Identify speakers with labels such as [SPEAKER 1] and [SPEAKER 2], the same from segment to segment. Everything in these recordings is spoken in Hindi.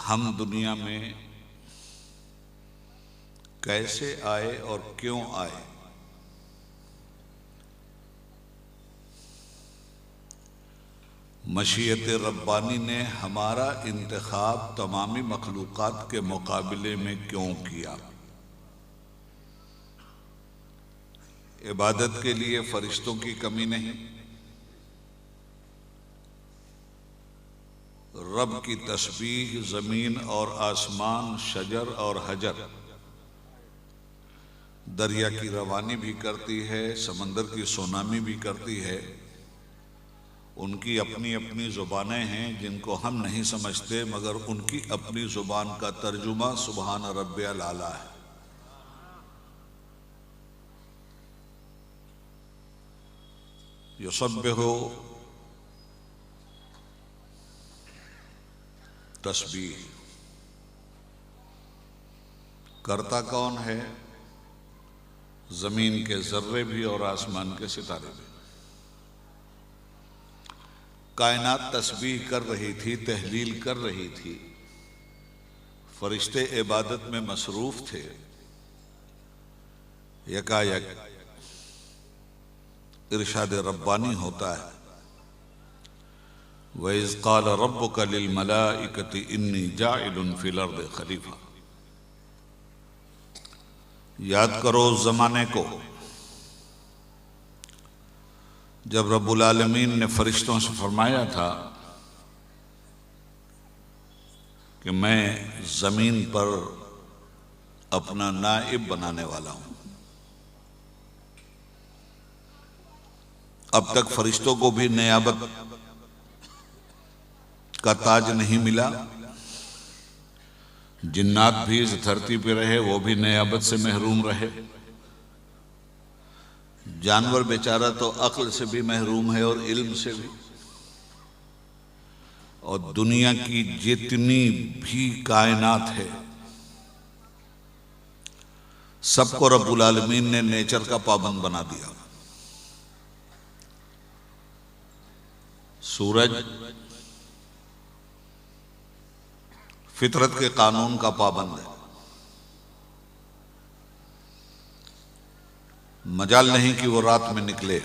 [SPEAKER 1] हम दुनिया में कैसे आए और क्यों आए। मशीयत रब्बानी ने हमारा इंतखाब तमामी मखलूक़ात के मुकाबले में क्यों किया। इबादत के लिए फरिश्तों की कमी नहीं, रब की तस्बीह ज़मीन और आसमान, शजर और हजर, दरिया की रवानी भी करती है, समंदर की सुनामी भी करती है। उनकी अपनी अपनी ज़ुबानें हैं जिनको हम नहीं समझते, मगर उनकी अपनी ज़ुबान का तर्जुमा सुबहान रब्बियल आला है। युसब्बिहु तस्बीह करता कौन है? ज़मीन के ज़र्रे भी और आसमान के सितारे भी। कायनात तस्बीह कर रही थी, तहलील कर रही थी, फरिश्ते इबादत में मसरूफ़ थे। यकायक इरशाद रब्बानी होता है, वइज़ क़ाल रब्बुका लिल मलाइकति इन्नी जाइलुन फ़िल अर्दि खलीफ़ा। याद करो उस ज़माने को जब रब्बुल आलमीन ने फरिश्तों से फरमाया था कि मैं ज़मीन पर अपना नाइब बनाने वाला हूँ। अब तक फरिश्तों को भी नियाबत का ताज नहीं मिला। जिन्नात भी इस धरती पे रहे, वो भी नियाबत से महरूम रहे। जानवर बेचारा तो अक्ल से भी महरूम है और इल्म से भी। और दुनिया की जितनी भी कायनात है, सबको रब्बुल आलमीन ने नेचर का पाबंद बना दिया। सूरज फितरत के कानून का पाबंद है। मजाल नहीं कि वो रात में निकले।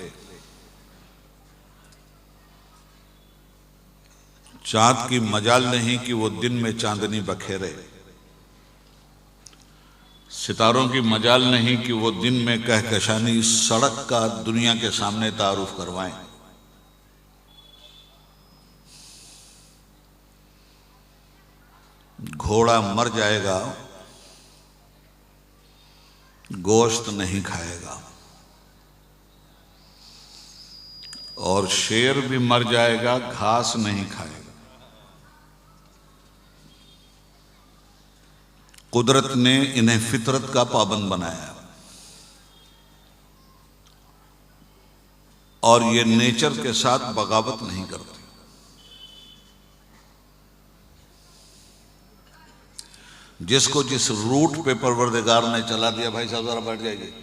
[SPEAKER 1] चांद की मजाल नहीं कि वो दिन में चांदनी बखेरे। सितारों की मजाल नहीं कि वो दिन में कहकशानी सड़क का दुनिया के सामने तारुफ करवाएं। घोड़ा मर जाएगा, गोश्त नहीं खाएगा, और शेर भी मर जाएगा, घास नहीं खाएगा। कुदरत ने इन्हें फितरत का पाबंद बनाया और ये नेचर के साथ बगावत नहीं करते। जिसको जिस रूट पे परवरदिगार ने चला दिया, भाई साहब जरा बैठ जाइए,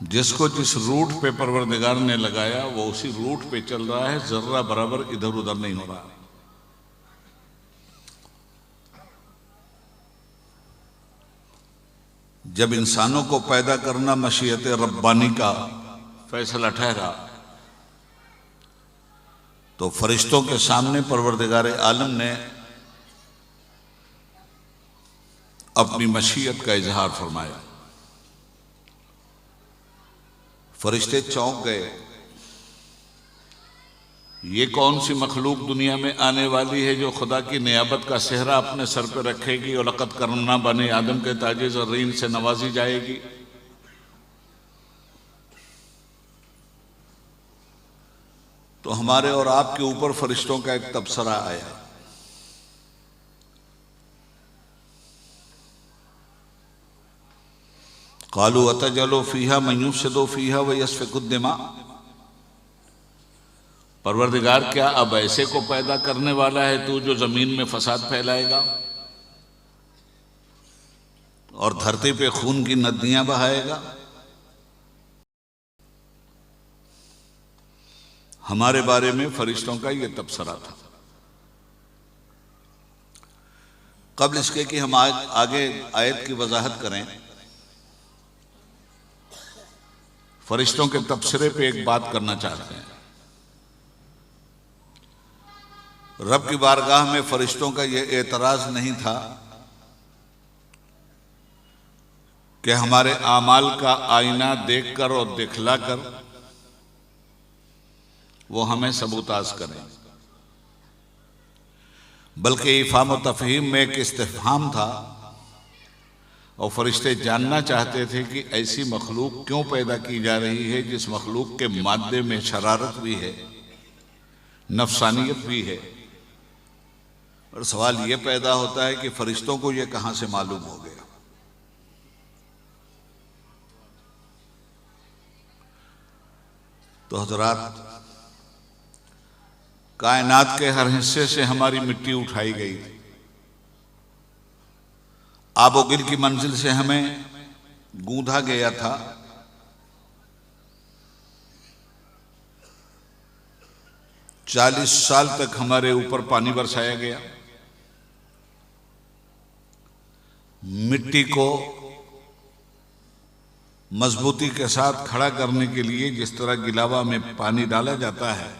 [SPEAKER 1] जिसको जिस रूट पे परवरदिगार ने लगाया वो उसी रूट पे चल रहा है, जर्रा बराबर इधर उधर नहीं हो रहा। जब इंसानों को पैदा करना मशीयत रब्बानी का फैसला ठहरा तो फरिश्तों के सामने परवरदिगार आलम ने अपनी मशीयत का इजहार फरमाया। फरिश्ते चौंक गए, ये कौन सी मखलूक दुनिया में आने वाली है जो खुदा की नियाबत का सेहरा अपने सर पर रखेगी और लक़द करमना बनी आदम के ताजे ज़र्रीन से नवाजी जाएगी। तो हमारे और आपके ऊपर फरिश्तों का एक तबसरा आया। क़ालू अतजअलु फ़ीहा मन युफ़्सिदु फ़ीहा व यस्फ़िकु दिमा। परवरदिगार, क्या अब ऐसे को पैदा करने वाला है तू जो जमीन में फसाद फैलाएगा और धरती पे खून की नदियां बहाएगा? हमारे बारे में फरिश्तों का यह तबसरा था। कब्ल इसके कि हम आगे आयत की वजाहत करें, फरिश्तों के तबसरे पे एक बात करना चाहते हैं। रब की बारगाह में फरिश्तों का यह एतराज नहीं था कि हमारे आमाल का आईना देखकर और दिखलाकर वो हमें सबूताज करें, बल्कि इफ़ाम व तफ़हीम में एक इस्तिफ़हाम था और फरिश्ते जानना चाहते थे कि ऐसी मखलूक क्यों पैदा की जा रही है जिस मखलूक के मादे में शरारत भी है, नफसानियत भी है। और सवाल ये पैदा होता है कि फरिश्तों को ये कहां से मालूम हो गया। तो हजरात, कायनात के हर हिस्से से हमारी मिट्टी उठाई गई थी। आबोगिल की मंजिल से हमें गूंधा गया था। चालीस साल तक हमारे ऊपर पानी बरसाया गया। मिट्टी को मजबूती के साथ खड़ा करने के लिए जिस तरह गिलावा में पानी डाला जाता है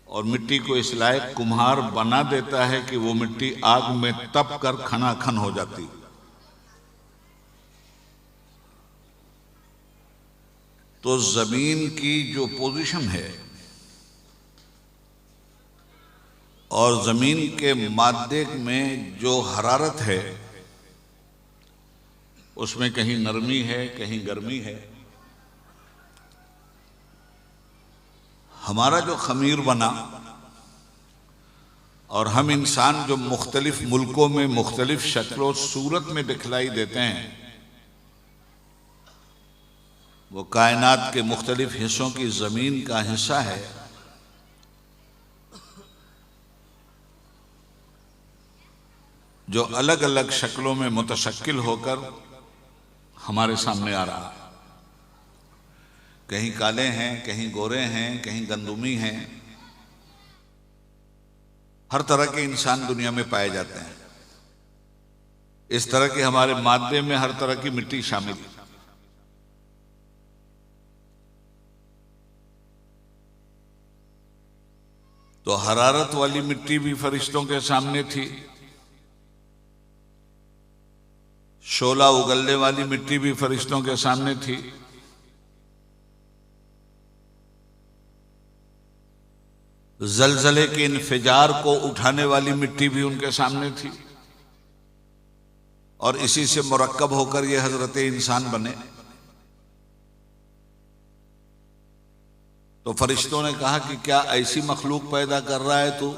[SPEAKER 1] और मिट्टी को इस लायक कुम्हार बना देता है कि वो मिट्टी आग में तप कर खनाखन हो जाती, तो जमीन की जो पोजीशन है और जमीन के मादे में जो हरारत है उसमें कहीं नरमी है, कहीं गर्मी है। हमारा जो खमीर बना और हम इंसान जो मुख्तलिफ मुल्कों में मुख्तलिफ शक्लों सूरत में दिखलाई देते हैं, वो कायनात के मुख्तलिफ हिस्सों की जमीन का हिस्सा है। जो अलग अलग शक्लों में मुतशक्किल होकर हमारे सामने आ रहा है। कहीं काले हैं, कहीं गोरे हैं, कहीं गंदुमी हैं। हर तरह के इंसान दुनिया में पाए जाते हैं। इस तरह के हमारे मादे में हर तरह की मिट्टी शामिल है। तो हरारत वाली मिट्टी भी फरिश्तों के सामने थी, शोला उगलने वाली मिट्टी भी फरिश्तों के सामने थी, जलजले के इन्फिजार को उठाने वाली मिट्टी भी उनके सामने थी, और इसी से मुरक्कब होकर ये हजरत इंसान बने। तो फरिश्तों ने कहा कि क्या ऐसी मखलूक पैदा कर रहा है तू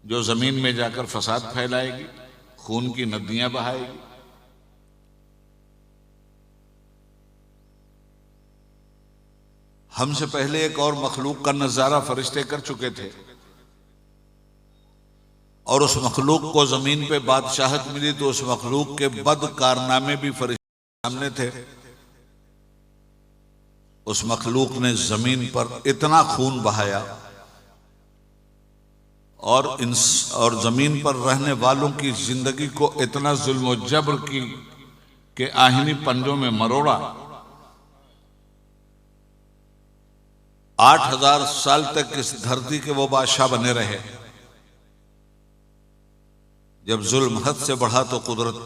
[SPEAKER 1] जो जमीन में जाकर फसाद फैलाएगी, खून की नदियां बहाएगी। हमसे पहले एक और मखलूक का नजारा फरिश्ते कर चुके थे और उस मखलूक को जमीन पे बादशाहत मिली, तो उस मखलूक के बद कारनामे भी फरिश्ते सामने थे। उस मखलूक ने जमीन पर इतना खून बहाया और जमीन पर रहने वालों की जिंदगी को इतना जुल्म और जबर के आहिनी पंजों में मरोड़ा। 8000 साल तक इस धरती के वो बादशाह बने रहे। जब जुल्म हद से बढ़ा तो कुदरत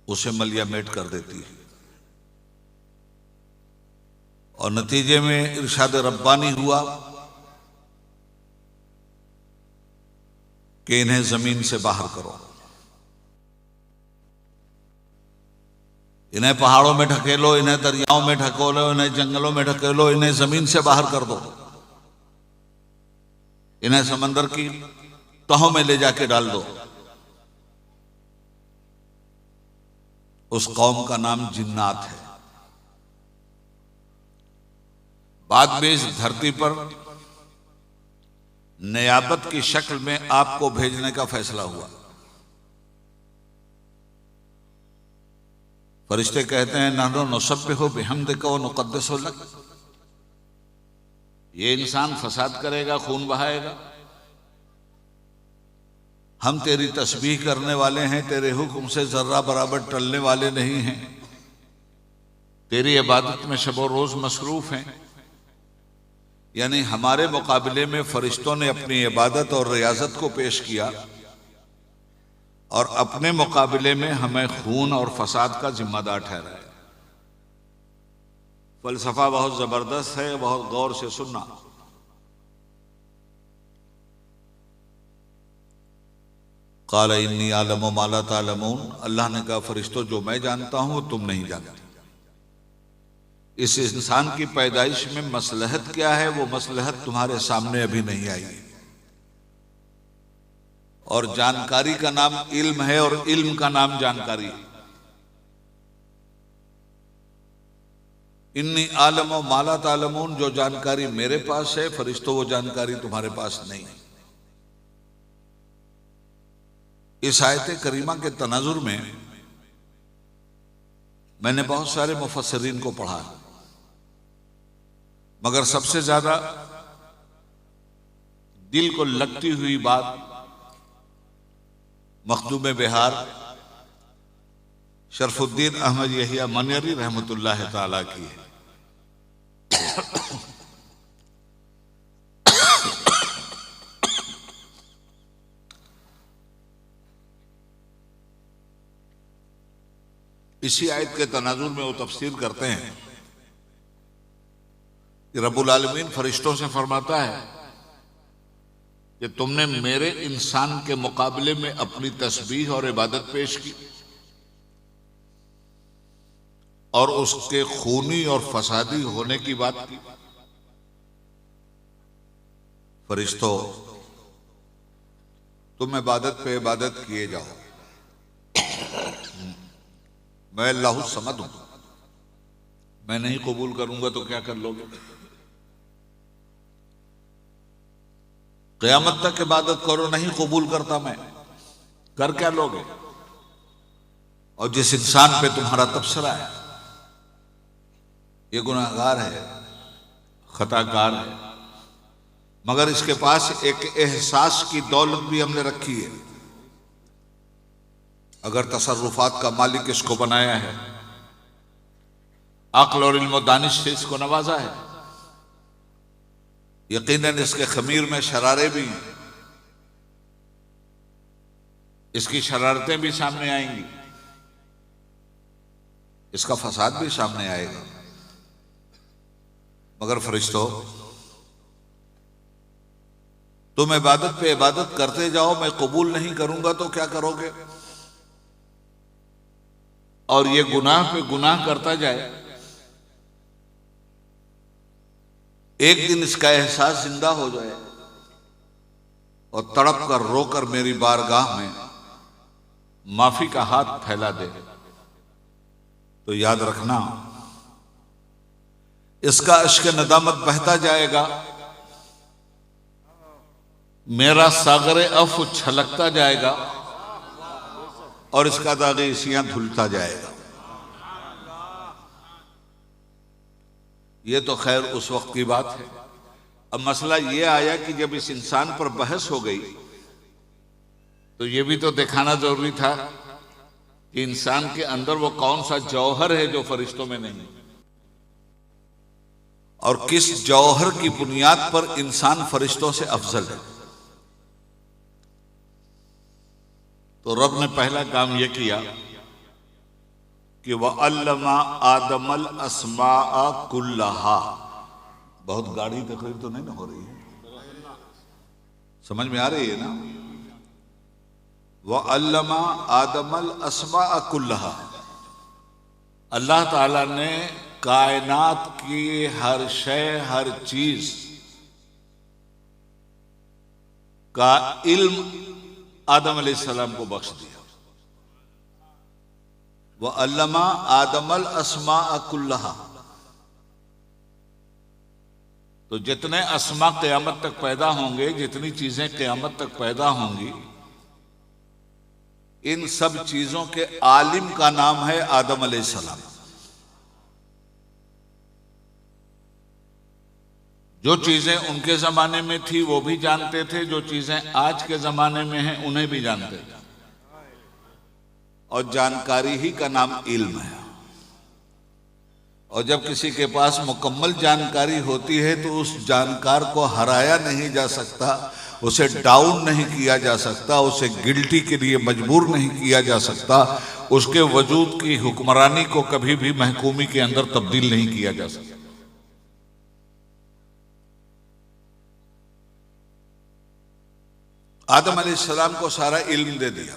[SPEAKER 1] उसे मलिया मेट कर देती है और नतीजे में इरशाद रब्बानी हुआ कि इन्हें जमीन से बाहर करो, इन्हें पहाड़ों में ढकेलो, इन्हें दरियाओं में ढकेलो, इन्हें जंगलों में ढकेलो, इन्हें जमीन से बाहर कर दो, इन्हें समंदर की तहों में ले जाके डाल दो। उस कौम का नाम जिन्नात है। बाद में इस धरती पर नियाबत की शक्ल में आपको भेजने का फैसला हुआ। फरिश्ते कहते हैं नहनु नुसब्बिहु बिहम्दिका व नुक़द्दिसु लक, ये इंसान फसाद करेगा, खून बहाएगा। हम तेरी तस्बीह करने वाले हैं, तेरे हुक्म से जर्रा बराबर टलने वाले नहीं हैं, तेरी इबादत में शब और रोज मसरूफ हैं। यानी हमारे मुकाबले में फरिश्तों ने अपनी इबादत और रियाजत को पेश किया और अपने मुकाबले में हमें खून और फसाद का जिम्मेदार ठहराया। फलसफा बहुत जबरदस्त है, बहुत गौर से सुनना। क़ाल इन्नी आलमु मा ला तालमून, अल्लाह ने कहा फरिश्तों जो मैं जानता हूं वो तुम नहीं जानते। इस इंसान की पैदाइश में मसलहत क्या है, वो मसलहत तुम्हारे सामने अभी नहीं आई। और जानकारी का नाम इल्म है और इल्म का नाम जानकारी है। इन्नी आलम व माला तालमून, जो जानकारी मेरे पास है फरिश्तों वो जानकारी तुम्हारे पास नहीं है। इस आयत करीमा के तनाजुर में मैंने बहुत सारे मुफस्सिरीन को पढ़ा, मगर सबसे ज्यादा दिल को लगती हुई बात मखदूम बिहार शरफुद्दीन अहमद यहिया मनियरी रहमतुल्लाह ताला की है। इसी आयत के तनाजुर में वो तफसीर करते हैं कि रब्बुल आलमीन फरिश्तों से फरमाता है कि तुमने मेरे इंसान के मुकाबले में अपनी तस्बीह और इबादत पेश की और उसके खूनी और फसादी होने की बात की। फरिश्तों तुम इबादत पे इबादत किए जाओ, मैं अल्लाह समद हूं, मैं नहीं कबूल करूंगा तो क्या कर लोगे? क़यामत तक इबादत करो, नहीं कबूल करता मैं, कर क्या लोगे? और जिस इंसान पे तुम्हारा तबसरा है ये गुनाहगार है, खताकार है, मगर इसके पास एक एहसास की दौलत भी हमने रखी है। अगर तसर्रुफात का मालिक इसको बनाया है, अक्ल और इल्म दानिश से इसको नवाजा है, यकीनन इसके खमीर में शरारे भी हैं, इसकी शरारतें भी सामने आएंगी, इसका फसाद भी सामने आएगा। मगर फरिश्तों तुम इबादत पे इबादत करते जाओ, मैं कबूल नहीं करूंगा तो क्या करोगे? और ये गुनाह पे गुनाह करता जाए, एक दिन इसका एहसास जिंदा हो जाए और तड़प कर रोकर मेरी बारगाह में माफी का हाथ फैला दे, तो याद रखना इसका इश्क नदामत बहता जाएगा, मेरा सागर अफ छलकता जाएगा और इसका दाग़-ए-सियां धुलता जाएगा। ये तो खैर उस वक्त की बात है। अब मसला ये आया कि जब इस इंसान पर बहस हो गई तो ये भी तो दिखाना जरूरी था कि इंसान के अंदर वो कौन सा जौहर है जो फरिश्तों में नहीं, और किस जौहर की बुनियाद पर इंसान फरिश्तों से अफजल है। तो रब ने पहला काम यह किया कि वह अल्लमा आदमल अस्माअ कुल्लहा। बहुत गाढ़ी तकरीर तो नहीं ना हो रही है, समझ में आ रही है ना? वह अल्लमा आदमल अस्माअ कुल्लहा, अल्लाह ताला ने कायनात की हर शय, हर चीज का इल्म आदम अलैहिस्सलाम को बख्श दिया। वह अल्लमा आदमल अस्माअ कुल्लहा, तो जितने अस्मा क़यामत तक पैदा होंगे, जितनी चीजें क़यामत तक पैदा होंगी, इन सब चीजों के आलिम का नाम है आदम अलैहिस्सलाम। जो चीजें उनके जमाने में थी वो भी जानते थे, जो चीजें आज के जमाने में हैं उन्हें भी जानते थे। और जानकारी ही का नाम इल्म है। और जब किसी के पास मुकम्मल जानकारी होती है तो उस जानकार को हराया नहीं जा सकता, उसे डाउन नहीं किया जा सकता, उसे गिल्टी के लिए मजबूर नहीं किया जा सकता, उसके वजूद की हुक्मरानी को कभी भी महकूमी के अंदर तब्दील नहीं किया जा सकता। आदम अलैहिस्सलाम को सारा इल्म दे दिया।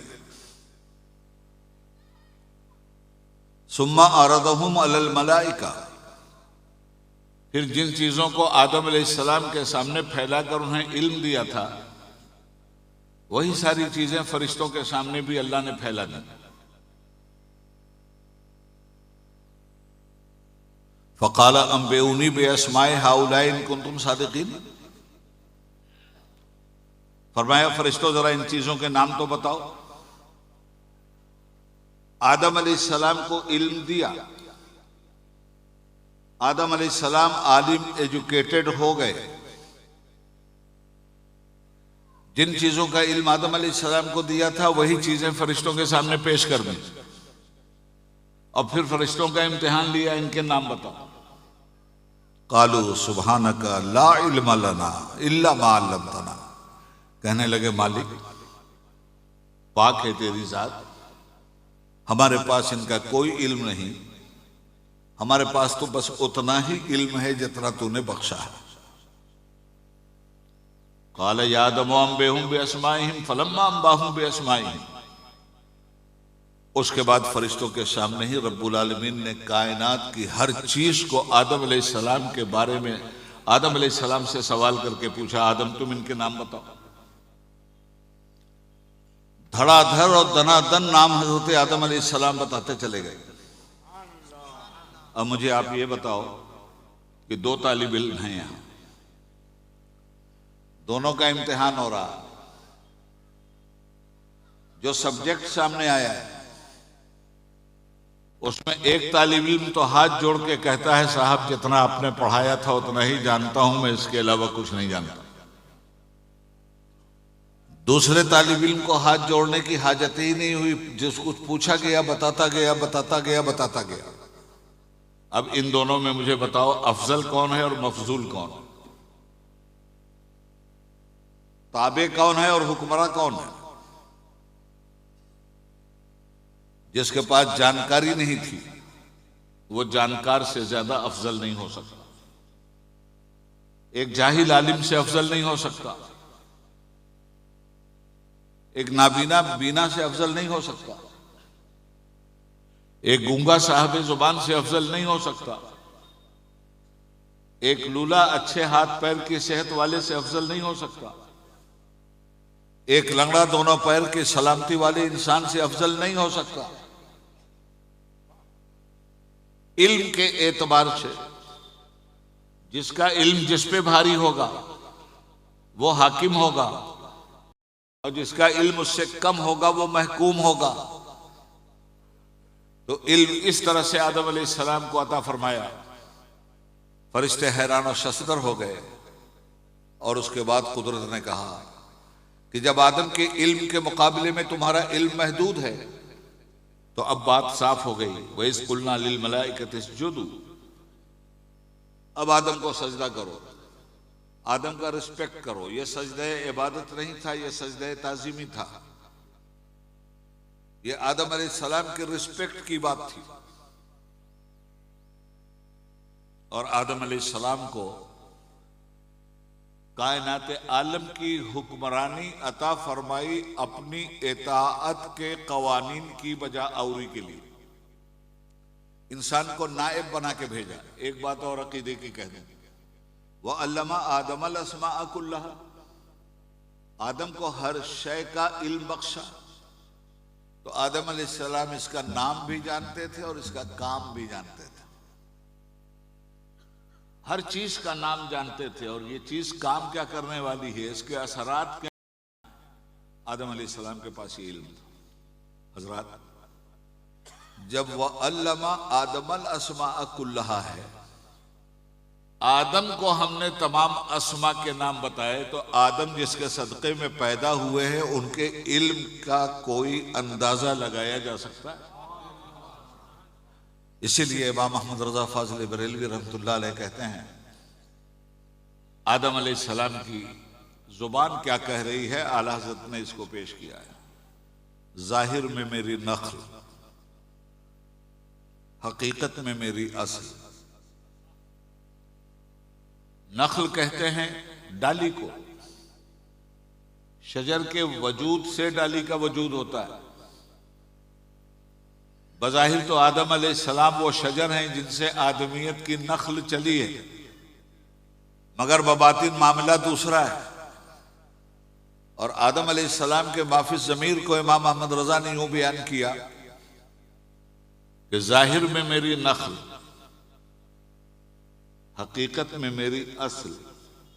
[SPEAKER 1] सुम्मा अरदहुम अलल मलाइका, फिर जिन चीजों को आदम अलैहिस्सलाम के सामने फैलाकर उन्हें इल्म दिया था वही सारी चीजें फरिश्तों के सामने भी अल्लाह ने फैला दी। फ़क़ाल अंबिऊनी बिअस्माए हाउलाई इन कुंतुम सादिकीन, फरमाया फरिश्तों जरा इन चीजों के नाम तो बताओ। आदम अलैहिस्सलाम को इल्म दिया, आदम अलैहिस्सलाम आलिम एजुकेटेड हो गए। जिन चीजों का इल्म आदम अलैहिस्सलाम को दिया था वही चीजें फरिश्तों के सामने पेश कर दी और फिर फरिश्तों का इम्तिहान लिया, इनके नाम बताओ। कालू सुब्हानका ला इल्म लना इल्ला मा अल्लमतना, कहने लगे मालिक पाक है तेरी जात, हमारे पास इनका कोई इल्म नहीं, हमारे पास तो बस उतना ही इल्म है जितना तूने बख्शा है। क़ाल या आदम अंबिहुम बिअस्माइहिम फलम्मा अंबाहुम बिअस्माइहिम, उसके बाद फरिश्तों के सामने ही रब्बुल आलमीन ने कायनात की हर चीज को आदम अलैहिस्सलाम के बारे में आदम अलैहिस्सलाम से सवाल करके पूछा, आदम तुम इनके नाम बताओ। धड़ाधड़ और दनादन नाम हजरत आदम अलैहिस्सलाम बताते चले गए। अब मुझे आप ये बताओ कि दो तालिब इल्म हैं यहां, दोनों का इम्तिहान हो रहा, जो सब्जेक्ट सामने आया है उसमें एक तालिब इल्म तो हाथ जोड़ के कहता है साहब जितना आपने पढ़ाया था उतना ही जानता हूं मैं, इसके अलावा कुछ नहीं जानता। दूसरे तालिब इल्म को हाथ जोड़ने की हाजत ही नहीं हुई, जिस कुछ पूछा गया बताता गया बताता गया बताता गया। अब इन दोनों में मुझे बताओ अफजल कौन है और मफजूल कौन, ताबे कौन है और हुक्मरान कौन है? जिसके पास जानकारी नहीं थी वो जानकार से ज्यादा अफजल नहीं हो सकता, एक जाहिल आलिम से अफजल नहीं हो सकता, एक नाबीना बीना से अफजल नहीं हो सकता, एक गूंगा साहब जुबान से अफजल नहीं हो सकता, एक लूला अच्छे हाथ पैर की सेहत वाले से अफजल नहीं हो सकता, एक लंगड़ा दोनों पैर की सलामती वाले इंसान से अफजल नहीं हो सकता। इल्म के एतबार से जिसका इल्म जिस पे भारी होगा वो हाकिम होगा और जिसका इल्म उससे कम होगा वो महकूम होगा। तो इल्म इस तरह से आदम अलैहिस्सलाम को अता फरमाया, फरिश्ते हैरान और शसदर हो गए। और उसके बाद कुदरत ने कहा कि जब आदम के इल्म के मुकाबले में तुम्हारा इल्म महदूद है तो अब बात साफ हो गई। वइज़ कुल्ना लिल मलाइकति इसजुदू, अब आदम को सजदा करो, आदम का रिस्पेक्ट करो। यह सजदा इबादत नहीं था, यह सजदा ताज़ीमी था, यह आदम अलैहिस्सलाम के रिस्पेक्ट की बात थी। और आदम अलैहिस्सलाम को कायनात आलम की हुक्मरानी अता फरमाई अपनी इताअत के कवानीन की बजा औरी के लिए, इंसान को नायब बना के भेजा। एक बात और अकीदे की कह दें, वह अल्लमा आदम अल अस्माअ कुल्लहा, आदम को हर शय का इल्म बख्शा। तो आदम अलैहिस्सलाम इसका नाम भी जानते थे और इसका काम भी जानते थे, हर चीज का नाम जानते थे और ये चीज काम क्या करने वाली है, इसके असरात क्या। आदम अलैहिस्सलाम के पास ये इल्म था। हजरात, जब वह अल्लमा आदम अल अस्माअ कुल्लहा है, आदम को हमने तमाम अस्मा के नाम बताए, तो आदम जिसके सदक़े में पैदा हुए हैं उनके इल्म का कोई अंदाजा लगाया जा सकता है? इसीलिए इमाम अहमद रज़ा फाज़िल बरेलवी रहमतुल्लाह अलैह कहते हैं आदम अलैहिस्सलाम की जुबान क्या कह रही है, आला हज़रत ने इसको पेश किया है। जाहिर में मेरी नख्ल, हकीकत में मेरी असल। नख्ल कहते हैं डाली को, शजर के वजूद से डाली का वजूद होता है। बज़ाहिर तो आदम अलैहिस्सलाम वो शजर हैं जिनसे आदमियत की नख्ल चली है, मगर बबातिन मामला दूसरा है। और आदम अलैहिस्सलाम के माफी ज़मीर को इमाम अहमद रज़ा ने यूं बयान किया कि जाहिर में मेरी नख्ल, हकीकत में मेरी असल।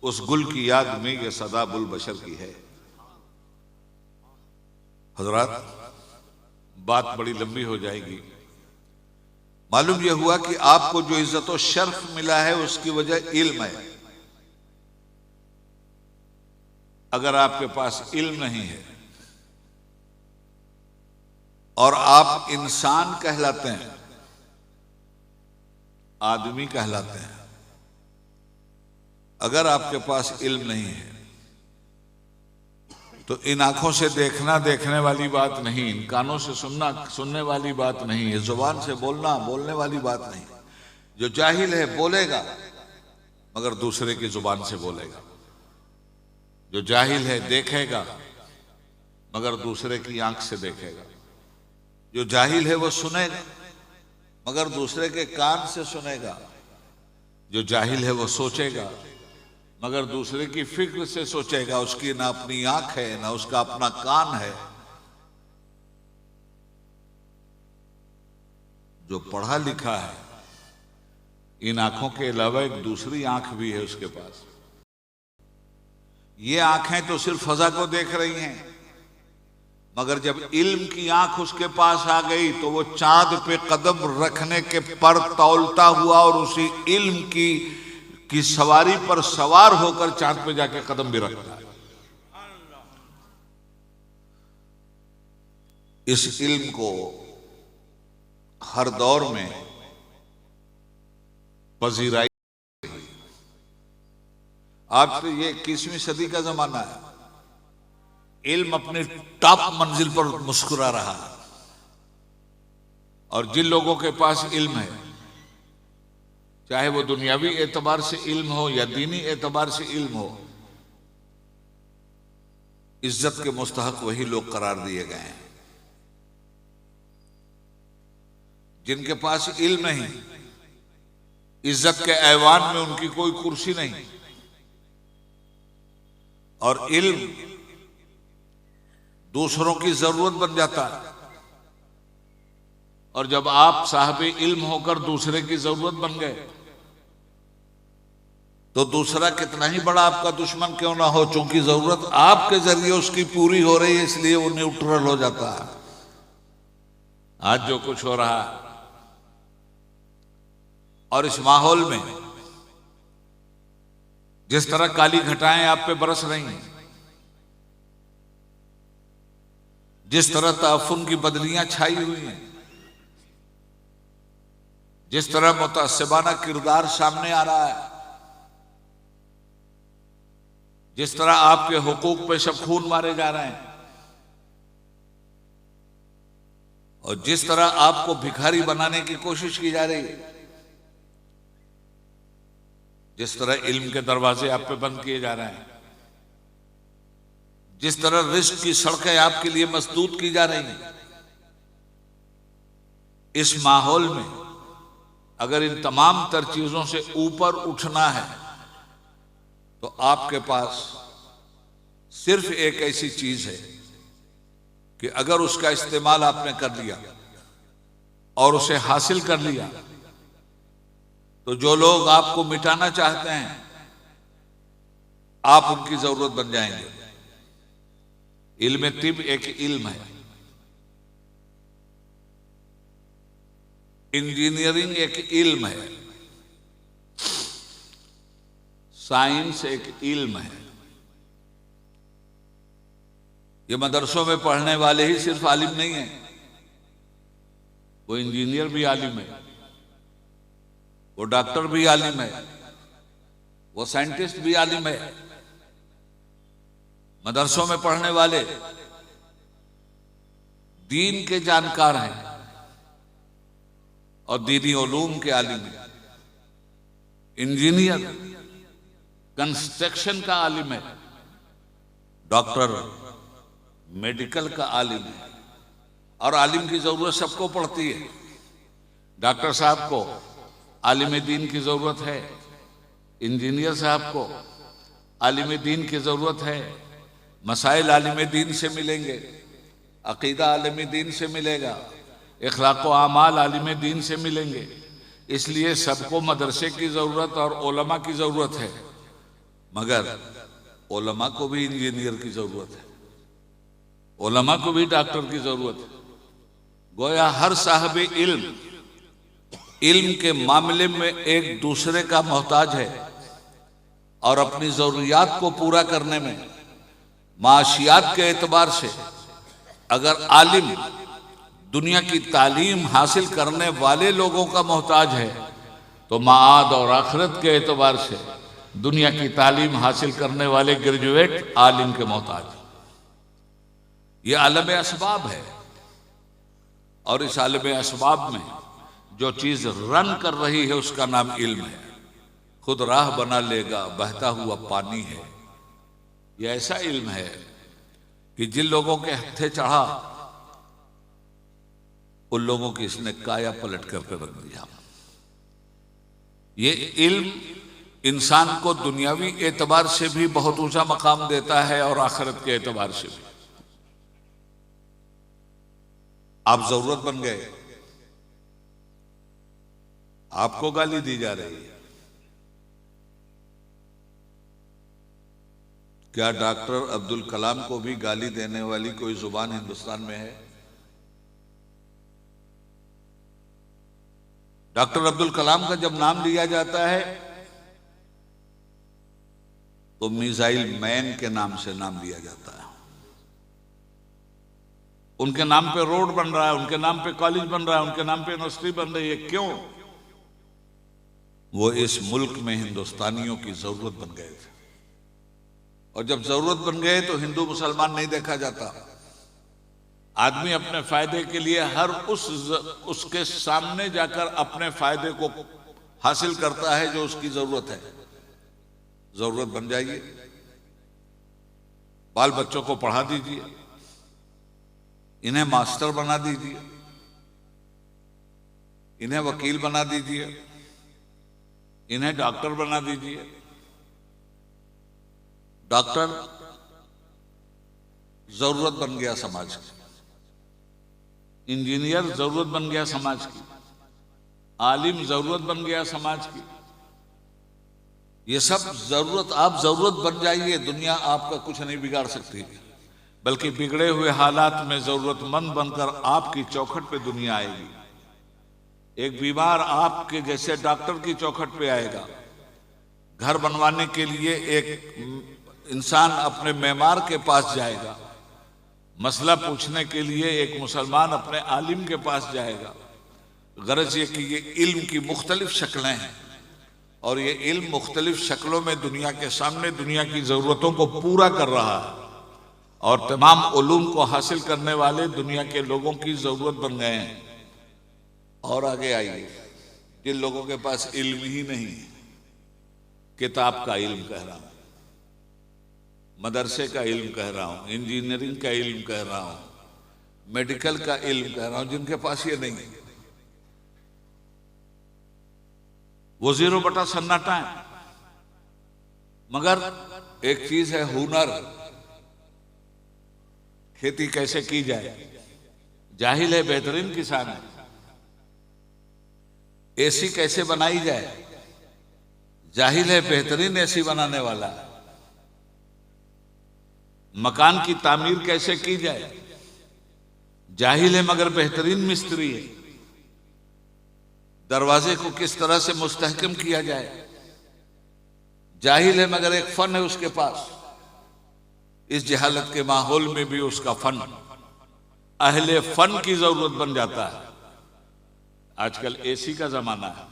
[SPEAKER 1] उस गुल की याद में यह सदा बुल बशर की है। हजरात, बात बड़ी लंबी हो जाएगी। मालूम यह हुआ कि आपको जो इज्जत और शर्फ मिला है उसकी वजह इल्म है। अगर आपके पास इल्म नहीं है और आप इंसान कहलाते हैं, आदमी कहलाते हैं, अगर आपके पास इल्म नहीं है तो इन आंखों से देखना देखने वाली बात नहीं, इन कानों से सुनना सुनने वाली बात नहीं, इस जुबान से बोलना बोलने वाली बात नहीं। जो जाहिल है बोलेगा मगर दूसरे की जुबान से बोलेगा। जो जाहिल है देखेगा मगर दूसरे की आंख से देखेगा। जो जाहिल है वो सुनेगा मगर दूसरे के कान से सुनेगा। जो जाहिल है वो सोचेगा मगर दूसरे की फिक्र से सोचेगा। उसकी ना अपनी आंख है ना उसका अपना कान है। जो पढ़ा लिखा है, इन आंखों के अलावा एक दूसरी आंख भी है उसके पास। ये आंखें तो सिर्फ फजा को देख रही हैं, मगर जब इल्म की आंख उसके पास आ गई तो वो चांद पे कदम रखने के पर तौलता हुआ और उसी इल्म की सवारी पर सवार होकर चांद पे जाके कदम भी रखता है। इस इल्म को हर दौर में पजीराई। आज तो ये 21वीं सदी का जमाना है। इल्म अपने टॉप मंजिल पर मुस्कुरा रहा है और जिन लोगों के पास इल्म है, चाहे वो दुनियावी एतबार से इल्म हो या दीनी एतबार से इल्म हो, इज्जत के मुस्तहक वही लोग करार दिए गए हैं। जिनके पास इल्म नहीं, इज्जत के ऐवान में उनकी कोई कुर्सी नहीं। और इल्म दूसरों की जरूरत बन जाता है, और जब आप साहब इल्म होकर दूसरे की जरूरत बन गए तो दूसरा कितना ही बड़ा आपका दुश्मन क्यों ना हो, चूंकि जरूरत आपके जरिए उसकी पूरी हो रही है, इसलिए वो न्यूट्रल हो जाता है। आज जो कुछ हो रहा है और इस माहौल में जिस तरह काली घटाएं आप पे बरस रही हैं, जिस तरह ताफुन की बदलियां छाई हुई हैं, जिस तरह मुतअस्सिबाना किरदार सामने आ रहा है, जिस तरह आपके हुकूक पे सब खून मारे जा रहे हैं, और जिस तरह आपको भिखारी बनाने की कोशिश की जा रही है, जिस तरह इल्म के दरवाजे आप पे बंद किए जा रहे हैं, जिस तरह रिस्क की सड़कें आपके लिए मसदूद की जा रही हैं, इस माहौल में अगर इन तमाम तर चीजों से ऊपर उठना है तो आपके पास सिर्फ एक ऐसी चीज है कि अगर उसका इस्तेमाल आपने कर लिया और उसे हासिल कर लिया तो जो लोग आपको मिटाना चाहते हैं आप उनकी जरूरत बन जाएंगे। इल्म तिब एक इल्म है, इंजीनियरिंग एक इल्म है, साइंस एक इल्म है। ये मदरसों में पढ़ने वाले ही सिर्फ आलिम नहीं है, वो इंजीनियर भी आलिम है, वो डॉक्टर भी आलिम है, वो साइंटिस्ट भी आलिम है। मदरसों में पढ़ने वाले दीन के जानकार हैं और दीनी उलूम के आलिम हैं। इंजीनियर कंस्ट्रक्शन का आलिम है, डॉक्टर मेडिकल का आलिम है। और आलिम की जरूरत सबको पड़ती है। डॉक्टर साहब को आलिम दीन की जरूरत है, इंजीनियर साहब को आलिम दीन की जरूरत है। मसाइल आलिम दीन से मिलेंगे, अकीदा आलिम दीन से मिलेगा, इखलाक व आमाल आलिम दीन से मिलेंगे। इसलिए सबको मदरसे की जरूरत और उलमा की जरूरत है, मगर उलमा को भी इंजीनियर की जरूरत है, उलमा को भी डॉक्टर की जरूरत है। गोया हर साहब इल्म के मामले में एक दूसरे का मोहताज है और अपनी जरूरियात को पूरा करने में माशियात के एतबार से अगर आलिम दुनिया की तालीम हासिल करने वाले लोगों का मोहताज है, तो माआद और आखिरत के एतबार से दुनिया की तालीम हासिल करने वाले ग्रेजुएट आलिम के मोहताज। ये आलम असबाब है और इस आलम असबाब में जो चीज रन कर रही है उसका नाम इल्म है। खुद राह बना लेगा बहता हुआ पानी है। यह ऐसा इल्म है कि जिन लोगों के हत्थे चढ़ा उन लोगों की इसने काया पलट करके रख दिया। ये इल्म इंसान को दुनियावी एतबार से भी बहुत ऊंचा मकाम देता है और आखिरत के एतबार से भी। आप जरूरत बन गए, आपको गाली दी जा रही है। क्या डॉक्टर अब्दुल कलाम को भी गाली देने वाली कोई जुबान हिंदुस्तान में है? डॉक्टर अब्दुल कलाम का जब नाम लिया जाता है तो मिसाइल मैन के नाम से नाम लिया जाता है। उनके नाम पे रोड बन रहा है, उनके नाम पे कॉलेज बन रहा है, उनके नाम पे यूनिवर्सिटी बन रही है। क्यों? वो इस मुल्क में हिंदुस्तानियों की जरूरत बन गए थे, और जब जरूरत बन गए तो हिंदू मुसलमान नहीं देखा जाता। आदमी अपने फायदे के लिए हर उसके सामने जाकर अपने फायदे को हासिल करता है जो उसकी जरूरत है। जरूरत बन जाइए, बाल बच्चों को पढ़ा दीजिए, इन्हें मास्टर बना दीजिए, इन्हें वकील बना दीजिए, इन्हें डॉक्टर बना दीजिए। डॉक्टर जरूरत बन गया समाज की, इंजीनियर जरूरत बन गया समाज की, आलिम जरूरत बन गया समाज की। ये सब जरूरत, आप जरूरत बन जाइए, दुनिया आपका कुछ नहीं बिगाड़ सकती, बल्कि बिगड़े हुए हालात में जरूरतमंद बनकर आपकी चौखट पे दुनिया आएगी। एक बीमार आपके जैसे डॉक्टर की चौखट पे आएगा। घर बनवाने के लिए एक इंसान अपने मेमार के पास जाएगा, मसला पूछने के लिए एक मुसलमान अपने आलिम के पास जाएगा। गरज ये कि ये इल्म की मुख्तलिफ शक्लें हैं और ये इल्म मुख्तलिफ शक्लों में दुनिया के सामने दुनिया की जरूरतों को पूरा कर रहा है, और तमाम उलूम को हासिल करने वाले दुनिया के लोगों की जरूरत बन गए हैं। और आगे आइए, जिन लोगों के पास इल्म ही नहीं, किताब का इल्म कह रहा हूं, मदरसे का इल्म कह रहा हूं, इंजीनियरिंग का इल्म कह रहा हूं, मेडिकल का इल्म कह रहा हूं, जिनके पास ये नहीं है, वो 0 बटा सन्नाटा है। मगर एक चीज है हुनर, खेती कैसे की जाए। जाहिल है, बेहतरीन किसान है। एसी कैसे बनाई जाए, जाहिल है, बेहतरीन एसी बनाने वाला है। मकान की तामीर कैसे की जाए, जाहिल है मगर बेहतरीन मिस्त्री है। दरवाजे को किस तरह से मुस्तहकम किया जाए, जाहिल है मगर एक फन है उसके पास। इस जहालत के माहौल में भी उसका फन अहले फन की जरूरत बन जाता है। आजकल एसी का जमाना है,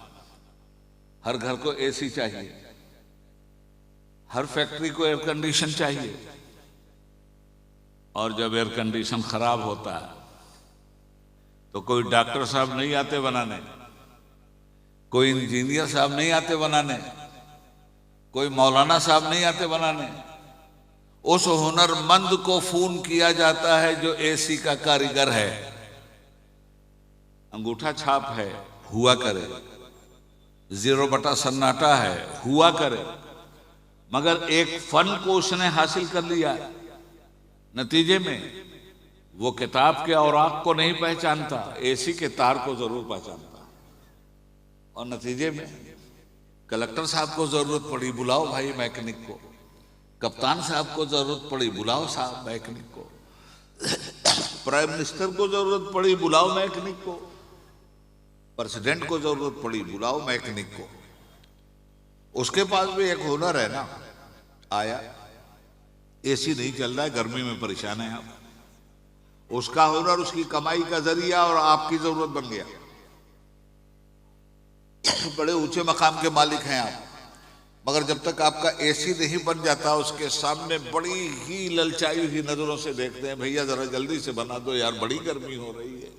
[SPEAKER 1] हर घर को एसी चाहिए, हर फैक्ट्री को एयर कंडीशन चाहिए। और जब एयर कंडीशन खराब होता है तो कोई डॉक्टर साहब नहीं आते बनाने, कोई इंजीनियर साहब नहीं आते बनाने, कोई मौलाना साहब नहीं आते बनाने। उस हुनरमंद को फोन किया जाता है जो एसी का कारीगर है। अंगूठा छाप है, हुआ करे, 0 बटा सन्नाटा है, हुआ करे, मगर एक फन को उसने हासिल कर लिया। नतीजे में वो किताब के औराक को नहीं पहचानता, एसी के तार को जरूर पहचानता। और नतीजे में कलेक्टर साहब को जरूरत पड़ी, बुलाओ भाई मैकेनिक को। कप्तान साहब को जरूरत पड़ी, बुलाओ साहब मैकेनिक को। प्राइम मिनिस्टर को जरूरत पड़ी, बुलाओ मैकेनिक को। प्रेसिडेंट को जरूरत पड़ी, बुलाओ मैकेनिक को। उसके पास भी एक हुनर है ना। आया, एसी नहीं चल रहा है, गर्मी में परेशान है आप। उसका हुनर उसकी कमाई का जरिया और आपकी जरूरत बन गया। बड़े ऊंचे मकाम के मालिक हैं आप, मगर जब तक आपका एसी नहीं बन जाता उसके सामने बड़ी ही ललचाई हुई नजरों से देखते हैं, भैया जरा जल्दी से बना दो यार, बड़ी गर्मी हो रही है।